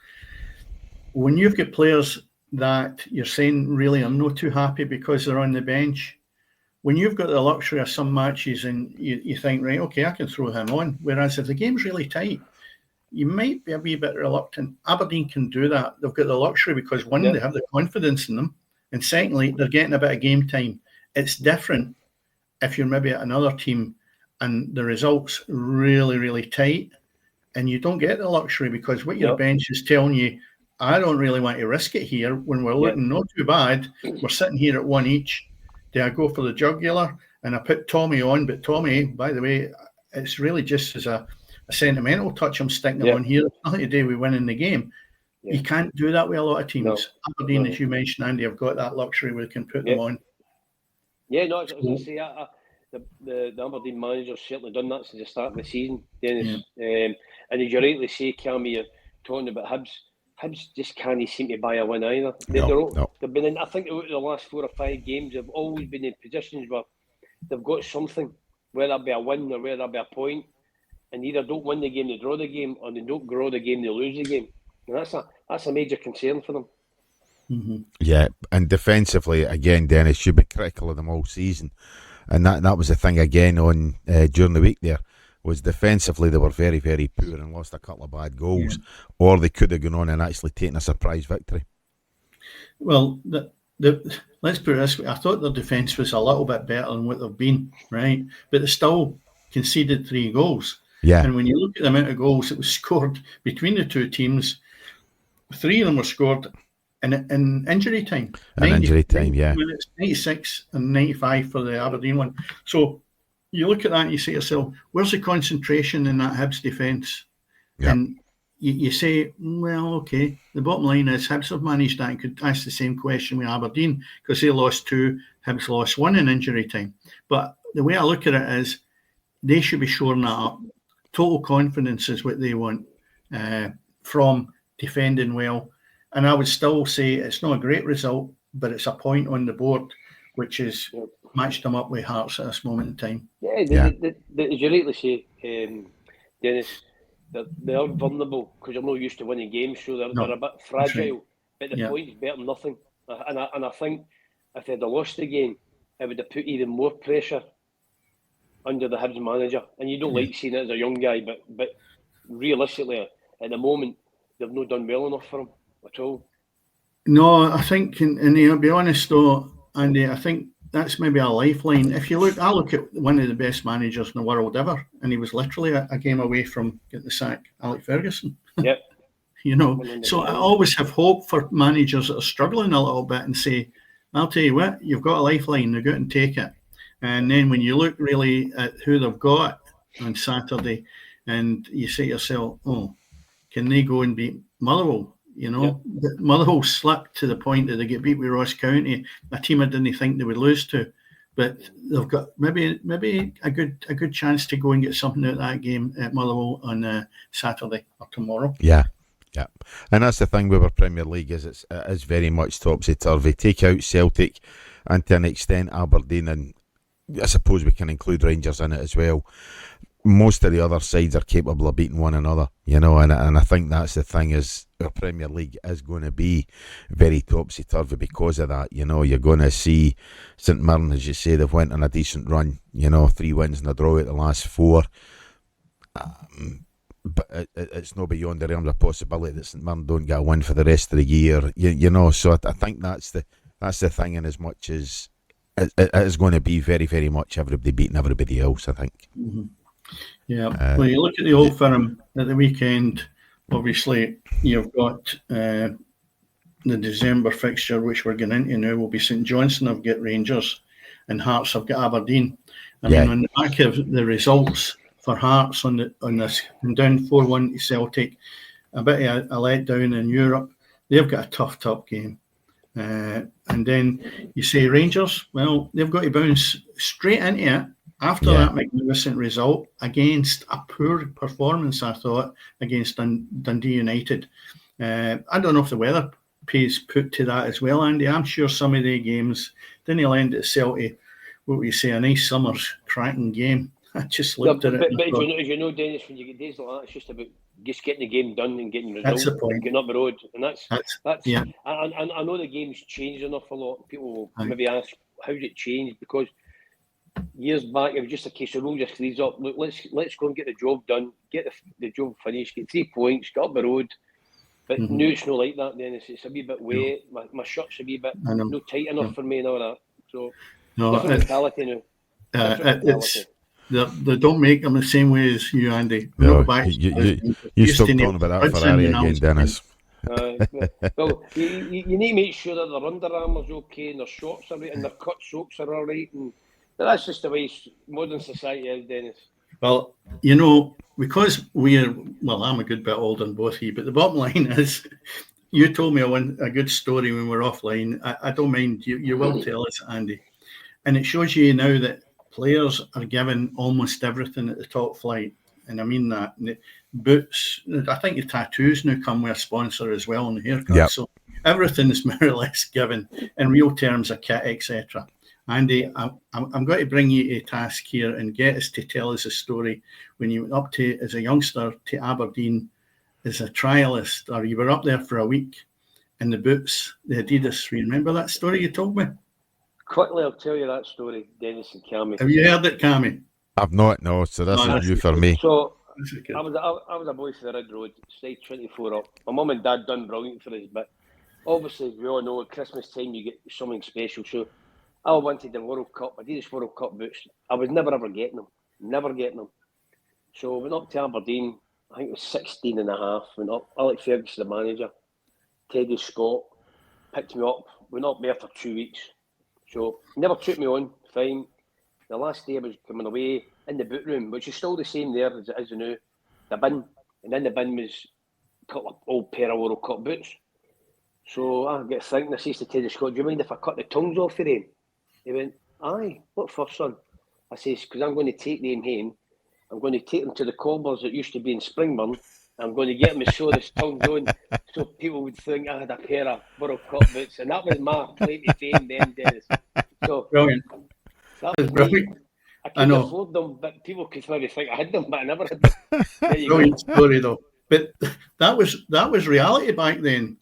when you've got players that you're saying really are not too happy because they're on the bench, when you've got the luxury of some matches and you think, right, okay, I can throw him on, whereas if the game's really tight, you might be a wee bit reluctant. Aberdeen can do that. They've got the luxury because, one, they have the confidence in them, and secondly, they're getting a bit of game time. It's different if you're maybe at another team and the results really tight, and you don't get the luxury because what your bench is telling you, I don't really want to risk it here when we're looking not too bad. We're sitting here at one each. Do I go for the jugular and I put Tommy on? But Tommy, by the way, it's really just as a sentimental touch I'm sticking on here. It's nothing to do with winning the game. You can't do that with a lot of teams. No. Aberdeen, as you mentioned, Andy, have got that luxury where they can put them on. Yeah, no, as I say, the Aberdeen manager's certainly done that since the start of the season, Dennis. And as you rightly say, Cammy, you're talking about Hibs. Hibs just can't seem to buy a win either. They've been in, I think, the last 4 or 5 games, they've always been in positions where they've got something, whether it be a win or whether it be a point, and either don't win the game, they draw the game, or they don't draw the game, they lose the game. And that's a major concern for them. Mm-hmm. Yeah, and defensively, again, Dennis, you've been critical of them all season, and that was the thing again on during the week there, was defensively they were very, very poor and lost a couple of bad goals, or they could have gone on and actually taken a surprise victory. Well, let's put it this way, I thought their defence was a little bit better than what they've been, right? But they still conceded 3 goals. Yeah. And when you look at the amount of goals that was scored between the two teams, 3 of them were scored in injury time. Injury time, yeah. Minutes, 96 and 95 for the Aberdeen one. So you look at that and you say to yourself, where's the concentration in that Hibs defence? Yeah. And you say, well, okay, the bottom line is Hibs have managed that, and could ask the same question with Aberdeen, because they lost 2, Hibs lost 1 in injury time. But the way I look at it is they should be shoring that up. Total confidence is what they want from defending well. And I would still say it's not a great result, but it's a point on the board, which has matched them up with Hearts at this moment in time. As you rightly say, Dennis, they are vulnerable because they're not used to winning games, so they're a bit fragile. Right. But the point is better than nothing. And I think if they'd have lost the game, it would have put even more pressure under the Hibs manager. And you don't like seeing it as a young guy, but realistically, at the moment, they've not done well enough for him at all. No, I think, and to be honest though, Andy, I think that's maybe a lifeline. If you look, I look at one of the best managers in the world ever, and he was literally a game away from getting the sack, Alex Ferguson. Yep. So I always have hope for managers that are struggling a little bit and say, I'll tell you what, you've got a lifeline, they've got to take it. And then when you look really at who they've got on Saturday, and you say to yourself, oh, can they go and beat Motherwell? Motherwell slipped to the point that they get beat with Ross County, a team I didn't think they would lose to. But they've got maybe a good chance to go and get something out of that game at Motherwell on Saturday or tomorrow. Yeah. And that's the thing with our Premier League, is it is very much topsy-turvy. Take out Celtic and to an extent Aberdeen, and I suppose we can include Rangers in it as well. most of the other sides are capable of beating one another, and I think that's the thing, is our Premier League is going to be very topsy-turvy because of that. You're going to see St Mirren, as you say, they've went on a decent run, 3 wins and a draw at the last 4. But it's not beyond the realms of possibility that St Mirren don't get a win for the rest of the year, so I think that's the thing, in as much as it is going to be very, very much everybody beating everybody else, I think. Mm-hmm. Yeah, when you look at the Old Firm at the weekend, obviously you've got the December fixture, which we're getting into now, will be St Johnstone have got Rangers and Hearts have got Aberdeen. I mean, on the back of the results for Hearts on this down 4-1 to Celtic, a bit of a letdown in Europe, they've got a tough game. And then you say Rangers, well, they've got to bounce straight into it after that magnificent result against a poor performance, I thought, against Dundee United. I don't know if the weather pays put to that as well, Andy. I'm sure some of the games didn't lend itself to, what we say, a nice summer's cracking game. I just looked at it. But as you know, Dennis, when you get days like that, it's just about just getting the game done and getting results. That's the point. Getting up the road. And that's yeah. I know the game's changed an awful lot. People will maybe ask, how did it change? Because years back, it was just a case of roll your sleeves up. Look, let's go and get the job done, get the job finished, get 3 points, get up the road. But now it's not like that, Dennis. It's a wee bit wet. My shirt's a wee bit not tight enough for me and all that. So, different mentality now. They don't make them the same way as you, Andy. No, you stop talking about that Ferrari again, Dennis. Well, you need to make sure that their Under Armour's okay and their shorts are right and their cut socks are all right. And that's just the way modern society is, Dennis. Well, because I'm a good bit older than both of you, but the bottom line is, you told me a good story when we were offline. I don't mind. You will tell us, Andy. And it shows you now that players are given almost everything at the top flight. And I mean that. And the boots, I think the tattoos now come with a sponsor as well, and the haircut. Yep. So everything is more or less given in real terms, a kit, etc. Andy, I'm going to bring you a task here and get us to tell us a story when you went up to, as a youngster, to Aberdeen as a trialist, or you were up there for a week in the boots, the Adidas. Remember that story you told me? Quickly, I'll tell you that story, Dennis and Cammy. Have you heard it, Cammy? I've not, no, so this is new for me. So, I was a boy for the Red Road, stage 24 up. My mum and dad done brilliant for us, but obviously, we all know at Christmas time you get something special. So, I wanted the World Cup, Adidas World Cup boots. I was never ever getting them. So, I went up to Aberdeen, I think it was 16 and a half, went up, Alex Ferguson, the manager, Teddy Scott, picked me up, went up there for 2 weeks. So, never took me on, fine. The last day I was coming away in the boot room, which is still the same there as it is now, the bin. And in the bin was a couple of old pair of World Cup boots. So I get thinking, I says to Teddy Scott, do you mind if I cut the tongues off for them? He went, aye, what for, son? I says, because I'm going to take them home. I'm going to take them to the cobblers that used to be in Springburn. I'm going to get them to sew this tongue on so people would think I had a pair of World Cup boots. And that was my claim to fame then, Dennis. So, brilliant. That was brilliant. I couldn't afford them, but people could maybe think I had them, but I never had them. Brilliant story, though. But that was reality back then.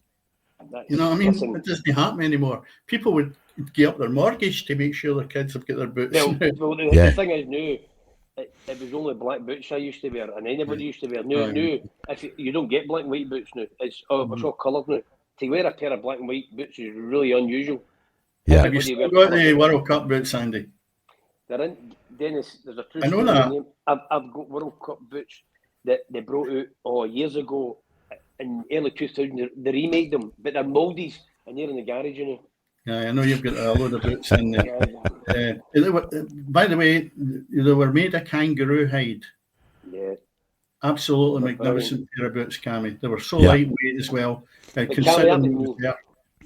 You know what I mean? Listen, it doesn't happen anymore. People would get up their mortgage to make sure their kids have got their boots. Well, the thing is now, it was only black boots I used to wear, and anybody used to wear. Now, if you don't get black and white boots now, it's all coloured now. To wear a pair of black and white boots is really unusual. Yeah. Have you still got the World Cup boots, Andy? They're in, Dennis, there's a true I know that. I've got World Cup boots that they brought out years ago in early 2000. They remade them, but they're mouldies, and they're in the garage, you know. Yeah, I know you've got a load of boots in there. By the way, they were made of kangaroo hide. Yeah. Absolutely magnificent pair of boots, Cammy. They were so lightweight as well. Considering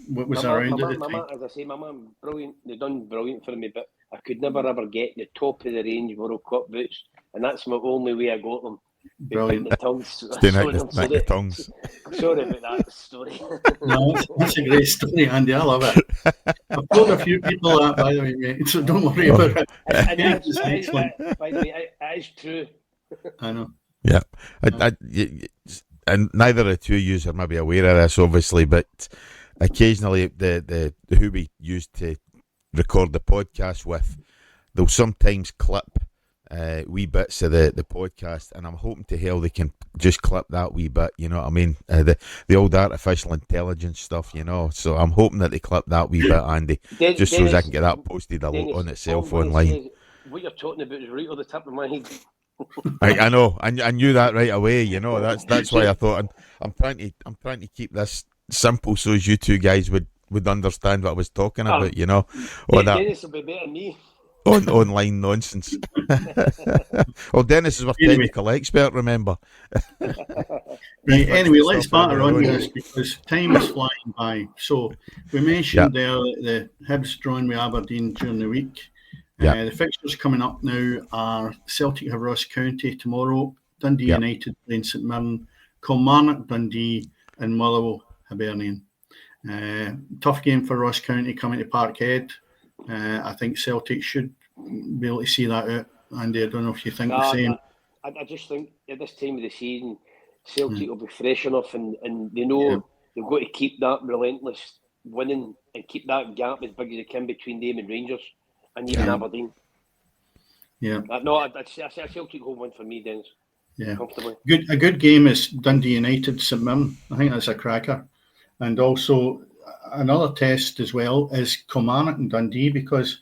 what was around at the time. As I say, my mum, brilliant. They done brilliant for me, but I could never ever get the top of the range World Cup boots, and that's my only way I got them. Brilliant. The tongues. The tongues. Sorry about that story. No, that's a great story, Andy. I love it. I've told a few people that, by the way, mate, so don't worry about it. By the way, it is true. I know. Yeah. And neither of the two of you are maybe aware of this, obviously, but occasionally the who we used to record the podcast with, they'll sometimes clip wee bits of the podcast, and I'm hoping to hell they can just clip that wee bit, you know what I mean? The old artificial intelligence stuff, you know. So I'm hoping that they clip that wee bit, Andy, just so as I can get that posted on itself online. What you're talking about is right on the tip of my head. I know. I knew that right away. You know, that's why I thought I'm trying to keep this simple so as you two guys would understand what I was talking about. You know, or that Dennis will be better than me. Online nonsense. Well, Dennis is our technical expert. Remember. Right. Anyway, let's batter on this because time is flying by. So we mentioned there that the Hibs drawing with Aberdeen during the week. The fixtures coming up now are Celtic have Ross County tomorrow, Dundee United playing St Mirren, Kilmarnock, Dundee, and Motherwell, Hibernian. Tough game for Ross County coming to Parkhead. I think Celtic should be able to see that out. Andy, I don't know if you think the same. I just think at this time of the season, Celtic will be fresh enough and they know they've got to keep that relentless winning and keep that gap as big as they can between them and Rangers. And even Aberdeen. Yeah. No, I Celtic home win for me, Dennis. Yeah. Comfortably. A good game is Dundee United, St Mirren. I think that's a cracker. And also another test as well is Kilmarnock and Dundee, because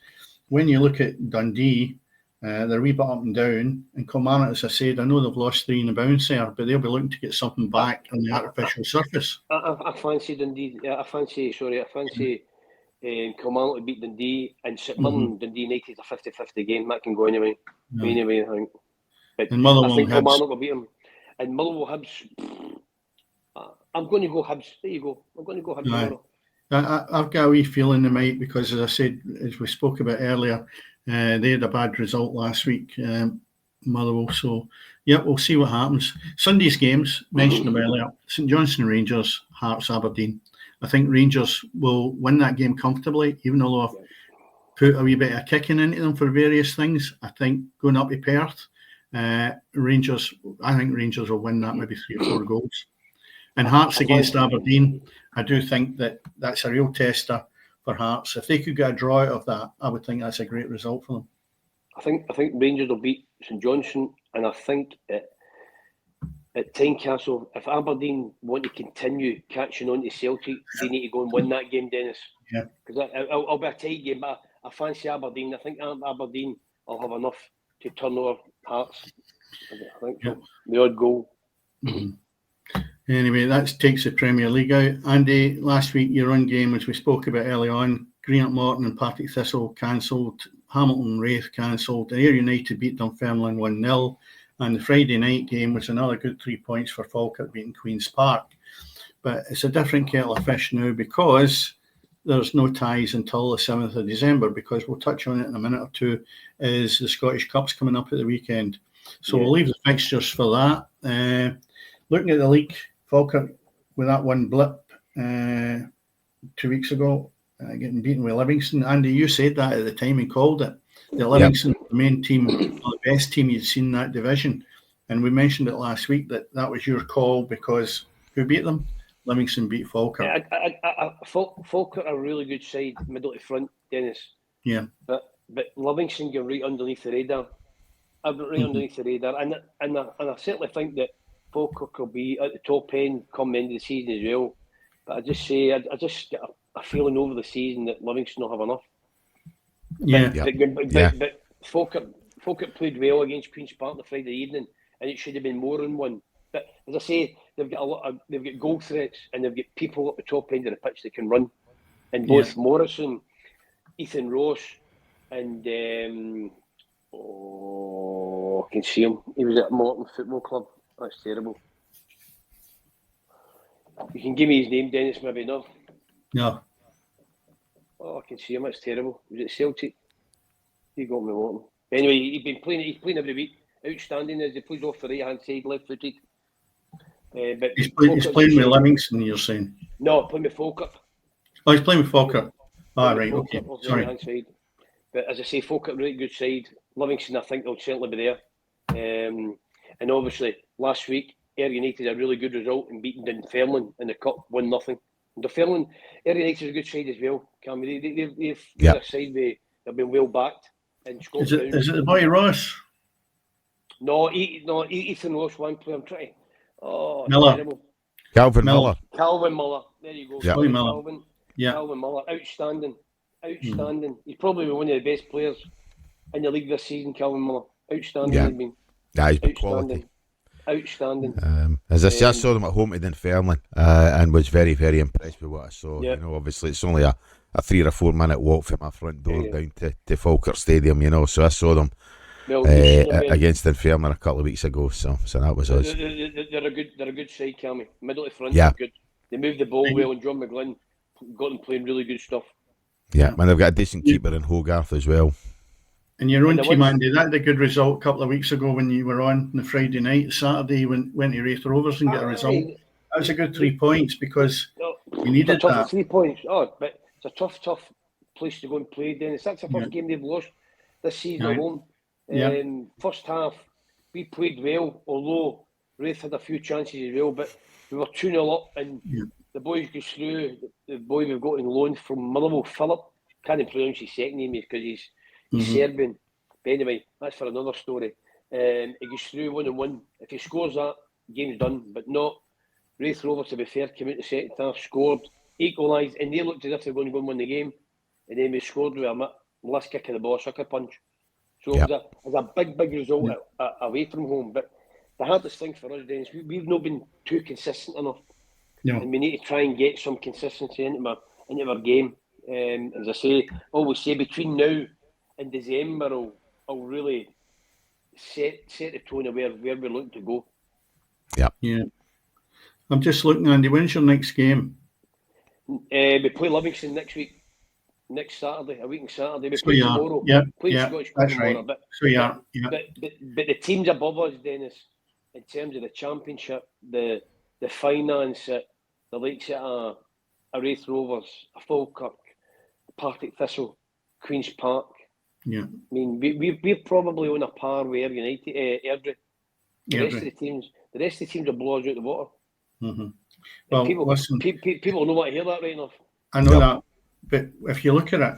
when you look at Dundee, they're a wee bit up and down. And Kilmarnock, as I said, I know they've lost 3 in the bounce there, but they'll be looking to get something back on the artificial surface. I fancy Dundee. I fancy Kilmarnock to beat Dundee, and St Mirren Dundee United is a 50-50 game. That can go anyway. No. Anyway, I think. But and Motherwell I think Hibs. Kilmarnock will beat them. And Motherwell Hibs, I'm going to go Hibs. There you go. I'm going to go Hibs tomorrow. I've got a wee feeling they might, because as I said, as we spoke about earlier, they had a bad result last week, Motherwell. So, we'll see what happens. Sunday's games, mentioned them earlier, St Johnstone Rangers, Hearts Aberdeen. I think Rangers will win that game comfortably, even though I've put a wee bit of kicking into them for various things. I think going up to Perth, Rangers will win that, maybe 3 or 4 goals. And Hearts against Aberdeen, I do think that's a real tester for Hearts. If they could get a draw out of that, I would think that's a great result for them. I think Rangers will beat St Johnstone, and I think at Tynecastle, if Aberdeen want to continue catching on to Celtic, they need to go and win that game, Dennis. Yeah. Because it'll be a tight game, but I fancy Aberdeen. I think Aberdeen will have enough to turn over Hearts. I think so. The odd goal. Mm-hmm. Anyway, that takes the Premier League out. Andy, last week your own game, as we spoke about early on, Greenock Morton and Partick Thistle cancelled, Hamilton Wraith cancelled, Ayr United beat Dunfermline 1-0. And the Friday night game was another good 3 points for Falkirk beating Queen's Park. But it's a different kettle of fish now, because there's no ties until the 7th of December, because we'll touch on it in a minute or two, is the Scottish Cup's coming up at the weekend. So we'll leave the fixtures for that. Looking at the league, Falkirk with that one blip 2 weeks ago, getting beaten with Livingston. Andy, you said that at the time and called it. The Livingston, the main team, the best team you'd seen in that division. And we mentioned it last week that was your call, because who beat them? Livingston beat Falkirk. Falkirk are a really good side, middle to front, Dennis. Yeah. But Livingston get right underneath the radar. Underneath the radar. And I certainly think that Falkirk will be at the top end come the end of the season as well. But I just get a feeling over the season that Livingston will have enough. But Falkirk played well against Queen's Park on the Friday evening, and it should have been more than one. But as I say, they've got goal threats, and they've got people at the top end of the pitch that can run. And both Morrison, Ethan Ross, and I can see him. He was at Morton Football Club. That's terrible. You can give me his name, Dennis, maybe no? No. Oh, I can see him. That's terrible. Was it Celtic? He got me Morton. Anyway, he's playing every week. Outstanding as he plays off the right hand side, left footed. But he's playing with Livingston, you're saying? No, playing with Falkirk. Oh, he's playing with Falkirk. Right, okay. Sorry. Right side. But as I say, Falkirk really good side. Livingston, I think they'll certainly be there. And obviously, last week, Ayr United had a really good result in beating Dunfermline in the Cup, 1-0. Dunfermline, Ayr United is a good side as well, Cammy. They're a side they've been well backed in Scotland. Is it the boy Ross? No, Ethan Ross, one player. I'm trying. Oh, Miller. terrible. Calvin Miller. Calvin Miller. There you go. Yeah. Sorry, Miller. Calvin. Yeah. Calvin Miller. Outstanding. He's probably one of the best players in the league this season, Calvin Miller. Outstanding. Yeah. He's been. He's been quality. Outstanding. As I say, I saw them at home to Dunfermline and was very, very impressed with what I saw. Yeah. You know, obviously it's only a 3 or 4 minute walk from my front door down to Falkirk Stadium, you know, so I saw them against Dunfermline a couple of weeks ago, so that was us. They're a good side, Cammy. Middle to front, Yeah. they're good. They move the ball well, and John McGlynn got them playing really good stuff. Yeah, and they've got a decent keeper in Hogarth as well. And your own team, Andy, that had a good result a couple of weeks ago when you were on the Friday night. Saturday, went to Wraith Rovers and get a result. That was a good 3 points because you needed that. 3 points. Oh, but it's a tough place to go and play, Dennis. That's the first game they've lost this season at home. First half, we played well, although Wraith had a few chances as well, but we were 2-0 up, and the boys go through. The boy we've got on loan from Motherwell, Philip, can't pronounce his second name because he's Serbian. But anyway, that's for another story. He goes through 1-1. If he scores that, game's done. But not. Wraith Rovers, to be fair, came out the second half, scored, equalised, and they looked as if they were going to go and win the game. And then we scored with a last kick of the ball, sucker punch. So it was a big result away from home. But the hardest thing for us, Dennis, we've not been too consistent enough. No. And we need to try and get some consistency into our game. As I say, always say, between now and December, I'll really set the tone of where we're looking to go. Yeah. I'm just looking, Andy, when's your next game? We play Livingston next Saturday, a week on Saturday. We play tomorrow. Play the Scottish Cup tomorrow. Right. But the teams above us, Dennis, in terms of the championship, the finance, the likes of a Wraith Rovers, a Falkirk, Partick Thistle, Queen's Park. Yeah. I mean, we're probably on a par with Ayr United, Airdrie. The rest of the teams are blow us out the water. Mm-hmm. Well, listen, people don't want to hear that right enough. I know that, but if you look at it,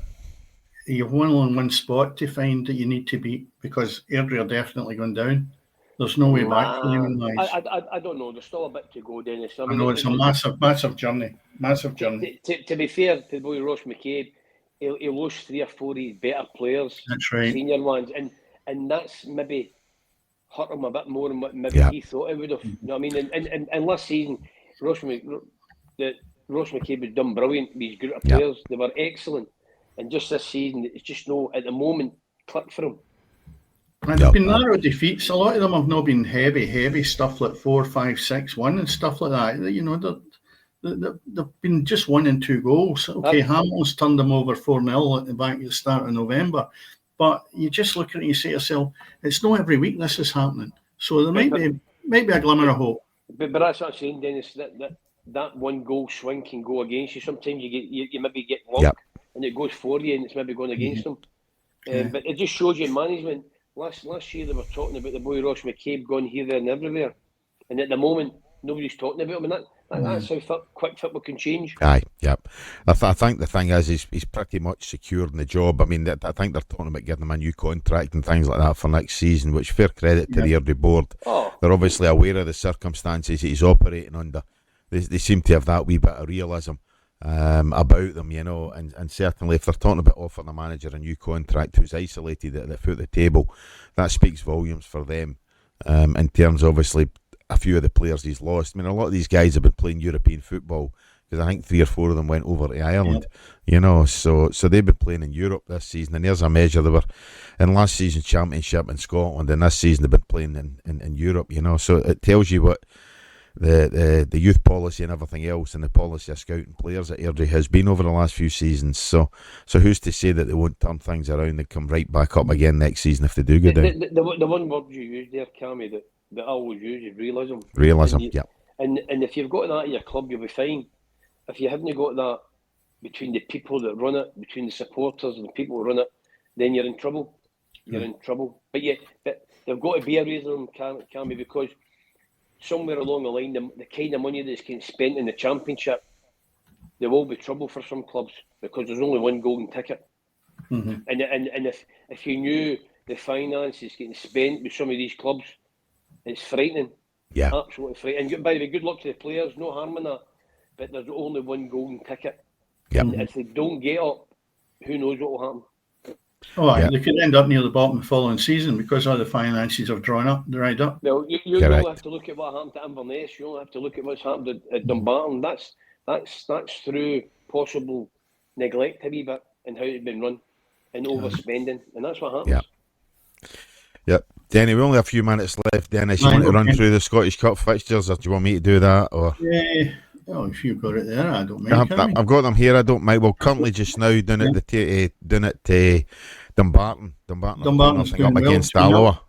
you've only on one spot to find that you need to beat because Airdrie are definitely going down. There's no way back for them. I don't know. There's still a bit to go, Dennis. I know it's a massive journey. Massive journey. To be fair to the boy Ross McCabe, he lost 3 or 4 of his better players, that's right, senior ones, and that's maybe hurt him a bit more than what maybe he thought it would have. You know what I mean? And last season, Ross McCabe was done brilliant with his group of players. They were excellent. And just this season, it's just at the moment, clicked for him. And it's been narrow defeats. A lot of them have not been heavy stuff like 4-5-6-1 and stuff like that. You know, they've been just 1 and 2 goals. Okay, Hamilton's turned them over 4-0 at the back at the start of November. But you just look at it and you say to yourself, it's not every week this is happening. So there might be a glimmer of hope. But that's what I'm saying, Dennis, that 1 goal swing can go against you. Sometimes you maybe get luck and it goes for you and it's maybe going against them. But it just shows you management. Last year they were talking about the boy Ross McCabe going here, there and everywhere. And at the moment, nobody's talking about him. And that's how quick football can change. I think the thing is he's pretty much secured in the job. I mean, I think they're talking about giving him a new contract and things like that for next season, which fair credit to the Airdrie board. They're obviously aware of the circumstances that he's operating under. They seem to have that wee bit of realism about them, you know, and certainly if they're talking about offering a manager a new contract who's isolated at the foot of the table, that speaks volumes for them in terms of obviously a few of the players he's lost. I mean, a lot of these guys have been playing European football because I think 3 or 4 of them went over to Ireland, you know, so they've been playing in Europe this season, and there's a measure. They were in last season's championship in Scotland, and this season they've been playing in Europe, you know, so it tells you what the youth policy and everything else and the policy of scouting players at Airdrie has been over the last few seasons. So who's to say that they won't turn things around and come right back up again next season if they do go down? The one word you used there, Cammy, that I always use is realism. And if you've got that in your club, you'll be fine. If you haven't got that between the people that run it, between the supporters and the people who run it, then you're in trouble. you're in trouble. But they've got to be a reason, Cammy, because somewhere along the line, the kind of money that's getting spent in the Championship, there will be trouble for some clubs because there's only one golden ticket. Mm-hmm. And if you knew the finances getting spent with some of these clubs, it's frightening. Yeah. Absolutely frightening. And by the way, good luck to the players, no harm in that. But there's only one golden ticket. Yep. And if they don't get up, who knows what will happen? Oh, Yeah. they could end up near the bottom the following season because all the finances have dried up. Well, you don't have to look at what happened to Inverness. You don't have to look at what's happened at Dumbarton. That's through possible neglect a wee bit and how it's been run and overspending, and that's what happens. Yep. Denny, we only have a few minutes left. Dennis, you want to run through the Scottish Cup fixtures, or do you want me to do that? Or well, if you've got it there, I don't mind. I've got them here. I don't mind. Well, currently just now down at the Dumbarton up against Alloa.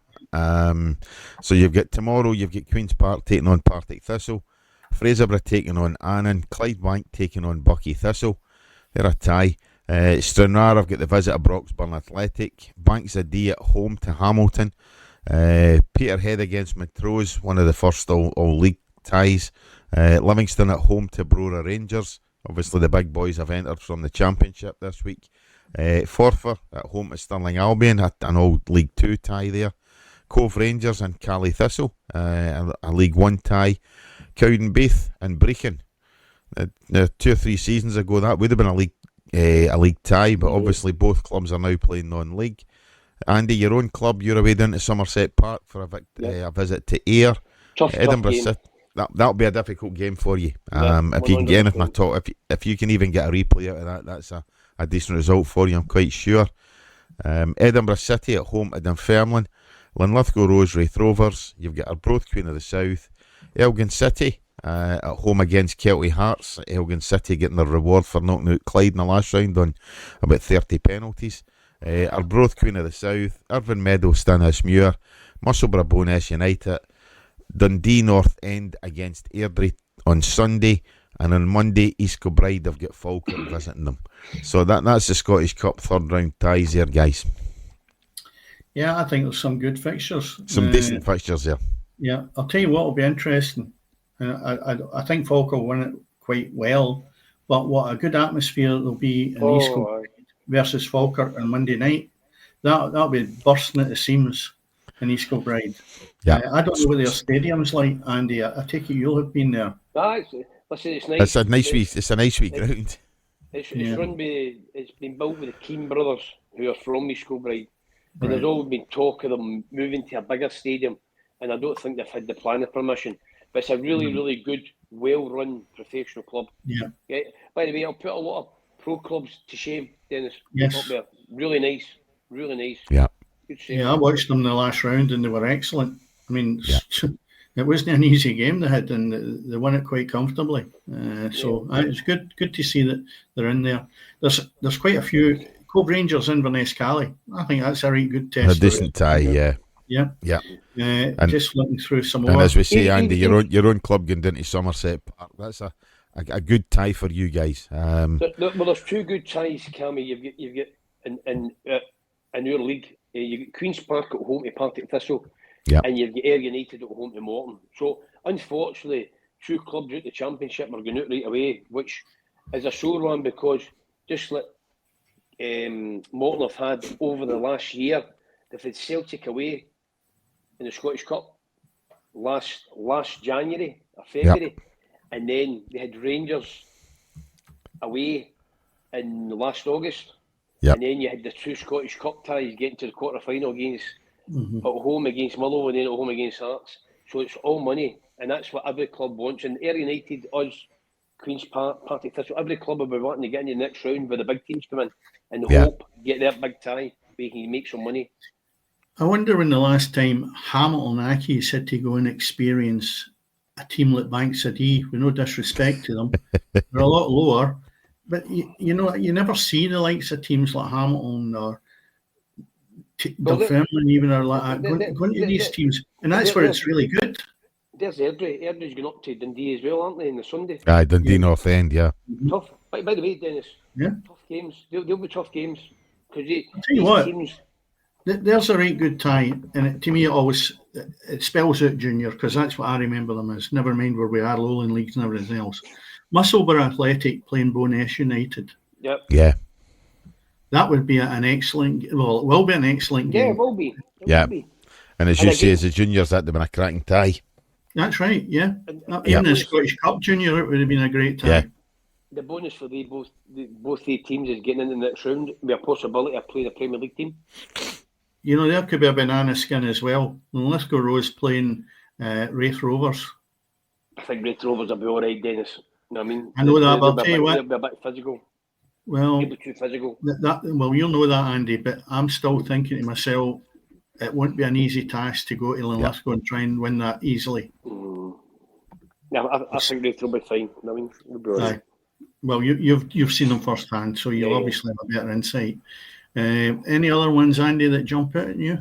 So you've got tomorrow. You've got Queen's Park taking on Partick Thistle, Fraserburgh taking on Annan, Clydebank taking on Buckie Thistle. They're a tie. Stranraer have got the visit of Broxburn Athletic. Banks of Dee at home to Hamilton. Peterhead against Montrose, one of the first all league ties. Livingston at home to Brora Rangers. Obviously the big boys have entered from the Championship this week. Forfar at home to Stirling Albion, an old League 2 tie there. Cove Rangers and Cally Thistle, a League 1 tie. Cowdenbeath and Brechin. 2 or 3 seasons ago that would have been a league tie, but obviously both clubs are now playing non-league. Andy, your own club, you're away down to Somerset Park for a visit to Ayr. Edinburgh City. That'll be a difficult game for you. If you can get anything at all, if you can even get a replay out of that, that's a decent result for you, I'm quite sure. Edinburgh City at home to Dunfermline. Linlithgow Rose Wraith Rovers. You've got Arbroath Queen of the South. Elgin City at home against Kelty Hearts. Elgin City getting their reward for knocking out Clyde in the last round on about 30 penalties. Arbroath Queen of the South. Irvine Meadow Stannismuir. Musselburgh Bo'ness United. Dundee North End against Airdrie on Sunday, and on Monday East Kilbride have got Falkirk visiting them. So that's the Scottish Cup third round ties there, guys. Yeah, I think there's some good fixtures. Some decent fixtures there. Yeah, I'll tell you what will be interesting. I think Falkirk will win it quite well, but what a good atmosphere there'll be in East Kilbride versus Falkirk on Monday night. That'll be bursting at the seams in East Kilbride. Yeah. I don't know what their stadium's like, Andy. I take it you'll have been there. It's nice. It's a nice wee ground. It's run by. It's been built with the Keane brothers, who are from East Kilbride, and there's always been talk of them moving to a bigger stadium, and I don't think they've had the planning permission. But it's a really, really good, well-run professional club. Yeah. By the way, I'll put a lot of pro clubs to shame, Dennis. Yes. Up there. Really nice. Really nice. Yeah. Yeah, I watched them in the last round and they were excellent. I mean, it wasn't an easy game they had, and they won it quite comfortably. So it's good to see that they're in there. There's quite a few. Cove Rangers, Inverness, Cally. I think that's a really good test. A decent tie, yeah. Just looking through some more. And as we say, Andy, your own club going into Somerset Park. That's a good tie for you guys. Well, there's 2 good ties, Cammy. You've got in your league. You've got Queen's Park at home to Partick Thistle, and you've got Ayr United at home to Morton. So, unfortunately, 2 clubs out the Championship are going out right away, which is a sore one because just like Morton have had over the last year, they've had Celtic away in the Scottish Cup last January or February, and then they had Rangers away in last August. And then you had the 2 Scottish Cup ties getting to the quarter-final against at home against Mull and then at home against Hearts. So it's all money, and that's what every club wants. And Ayr United, us, Queen's Park, Partick Thistle, every club will be wanting to get in the next round where the big teams come in and hope get their big tie where you can make some money. I wonder when the last time Hamilton Accies had to go and experience a team like Banks of Dee, with no disrespect to them. They're a lot lower. But, you never see the likes of teams like Hamilton or Dunfermline even or like that going to these teams. And that's where it's really good. There's Airdrie. Airdrie's going up to Dundee as well, aren't they, on the Sunday? Dundee North End, Tough. By the way, Dennis, tough games. They'll be tough games. Because I'll tell you what. Teams, There's a right good tie, and to me it spells out junior, because that's what I remember them as. Never mind where we are, Lowland Leagues and everything else. Musselburgh Athletic playing Bo'ness United. Yep. Yeah. That would be an excellent. Well, it will be an excellent game. Yeah, it will be. Yeah. And as you say, again, as a juniors, that'd have been a cracking tie. That's right. Yeah. And Even the Scottish Cup Junior, it would have been a great tie. Yeah. The bonus for both the teams is getting in the next round with a possibility of playing a Premier League team. You know, there could be a banana skin as well. Lithgow Rose playing Wraith Rovers. I think Wraith Rovers will be all right, Dennis. You know what I mean? I know that, but I'll tell you what. They'll be a bit physical. Well, They'll be too physical. Well, you'll know that, Andy, but I'm still thinking to myself, it won't be an easy task to go to Linlithgow and try and win that easily. Yeah, I think Wraith will be fine. I mean, they'll be all right. Well, you've seen them firsthand, so you'll obviously have a better insight. Any other ones, Andy, that jump out at you?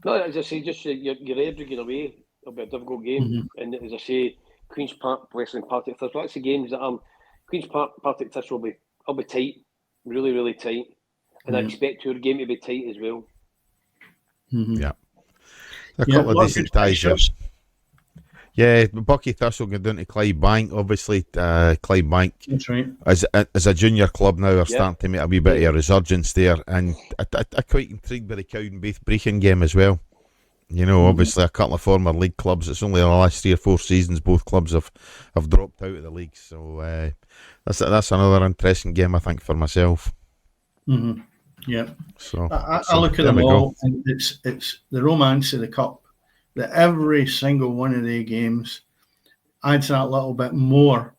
No, as I say, just your Airdrie away. It'll be a difficult game, and as I say, Queen's Park, Western Partick Thistle. That's the games that Queen's Park, Partick Thistle will be tight, really, really tight, and I expect your game to be tight as well. Yeah, a couple of decent ties there. Yeah, Bucky Thistle going down to Clydebank. Obviously, Clydebank, that's right, as a junior club now, are starting to make a wee bit of a resurgence there, and I'm quite intrigued by the Cowdenbeath-Brechin game as well. You know, obviously a couple of former league clubs. It's only the last 3 or 4 seasons both clubs have dropped out of the league. So that's another interesting game, I think, for myself. Yeah. So I look at them all, and it's the romance of the cup. That every single one of the games adds that little bit more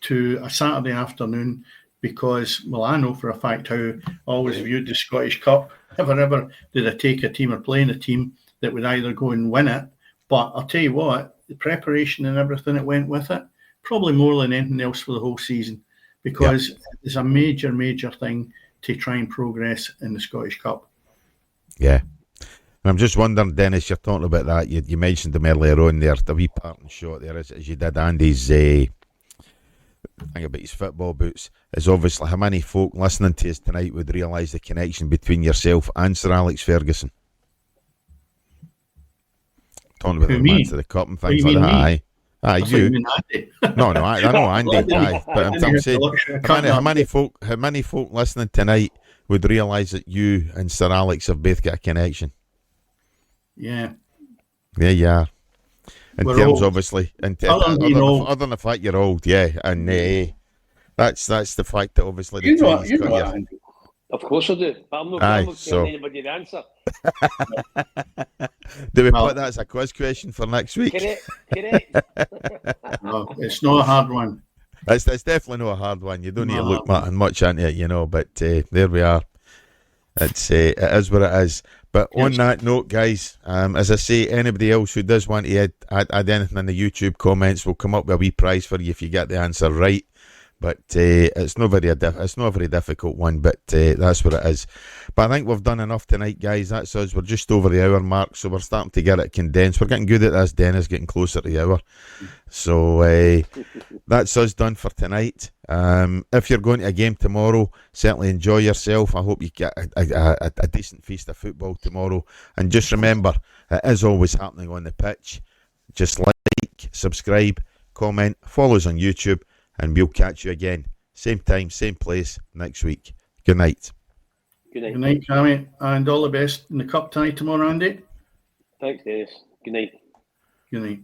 to a Saturday afternoon, because, well, I know for a fact how I always viewed the Scottish Cup. Never did I take a team or play in a team that would either go and win it. But I'll tell you what, the preparation and everything that went with it, probably more than anything else for the whole season, because it's a major, major thing to try and progress in the Scottish Cup. Yeah. And I'm just wondering, Dennis, you're talking about that. You mentioned them earlier on there, the wee parting shot there, as you did Andy's thing about his football boots, is obviously how many folk listening to us tonight would realise the connection between yourself and Sir Alex Ferguson. Talking about the romance of the cup and things like that. Aye, you. No, I know Andy. Aye, but I'm saying, how many folk listening tonight would realise that you and Sir Alex have both got a connection? Yeah. There you are. In We're terms, old. obviously, Other than the fact you're old, yeah, and that's the fact that obviously you know, Of course I do, but I'm not telling anybody the answer. Do we put that as a quiz question for next week? Correct. No, it's not a hard one. It's definitely not a hard one. You don't need to look much into it, you know. But there we are. It is what it is. But on that note, guys, as I say, anybody else who does want to add anything in the YouTube comments, will come up with a wee prize for you if you get the answer right. But it's not a very difficult one, but that's what it is. But I think we've done enough tonight, guys. That's us. We're just over the hour mark, so we're starting to get it condensed. We're getting good at this, Dennis, getting closer to the hour. So that's us done for tonight. If you're going to a game tomorrow, certainly enjoy yourself. I hope you get a decent feast of football tomorrow. And just remember, it is always happening on the pitch. Just like, subscribe, comment, follow us on YouTube, and we'll catch you again, same time, same place, next week. Good night. Good night. Good night, Cammy, and all the best in the cup tonight tomorrow, Andy. Thanks, Dennis. Good night. Good night.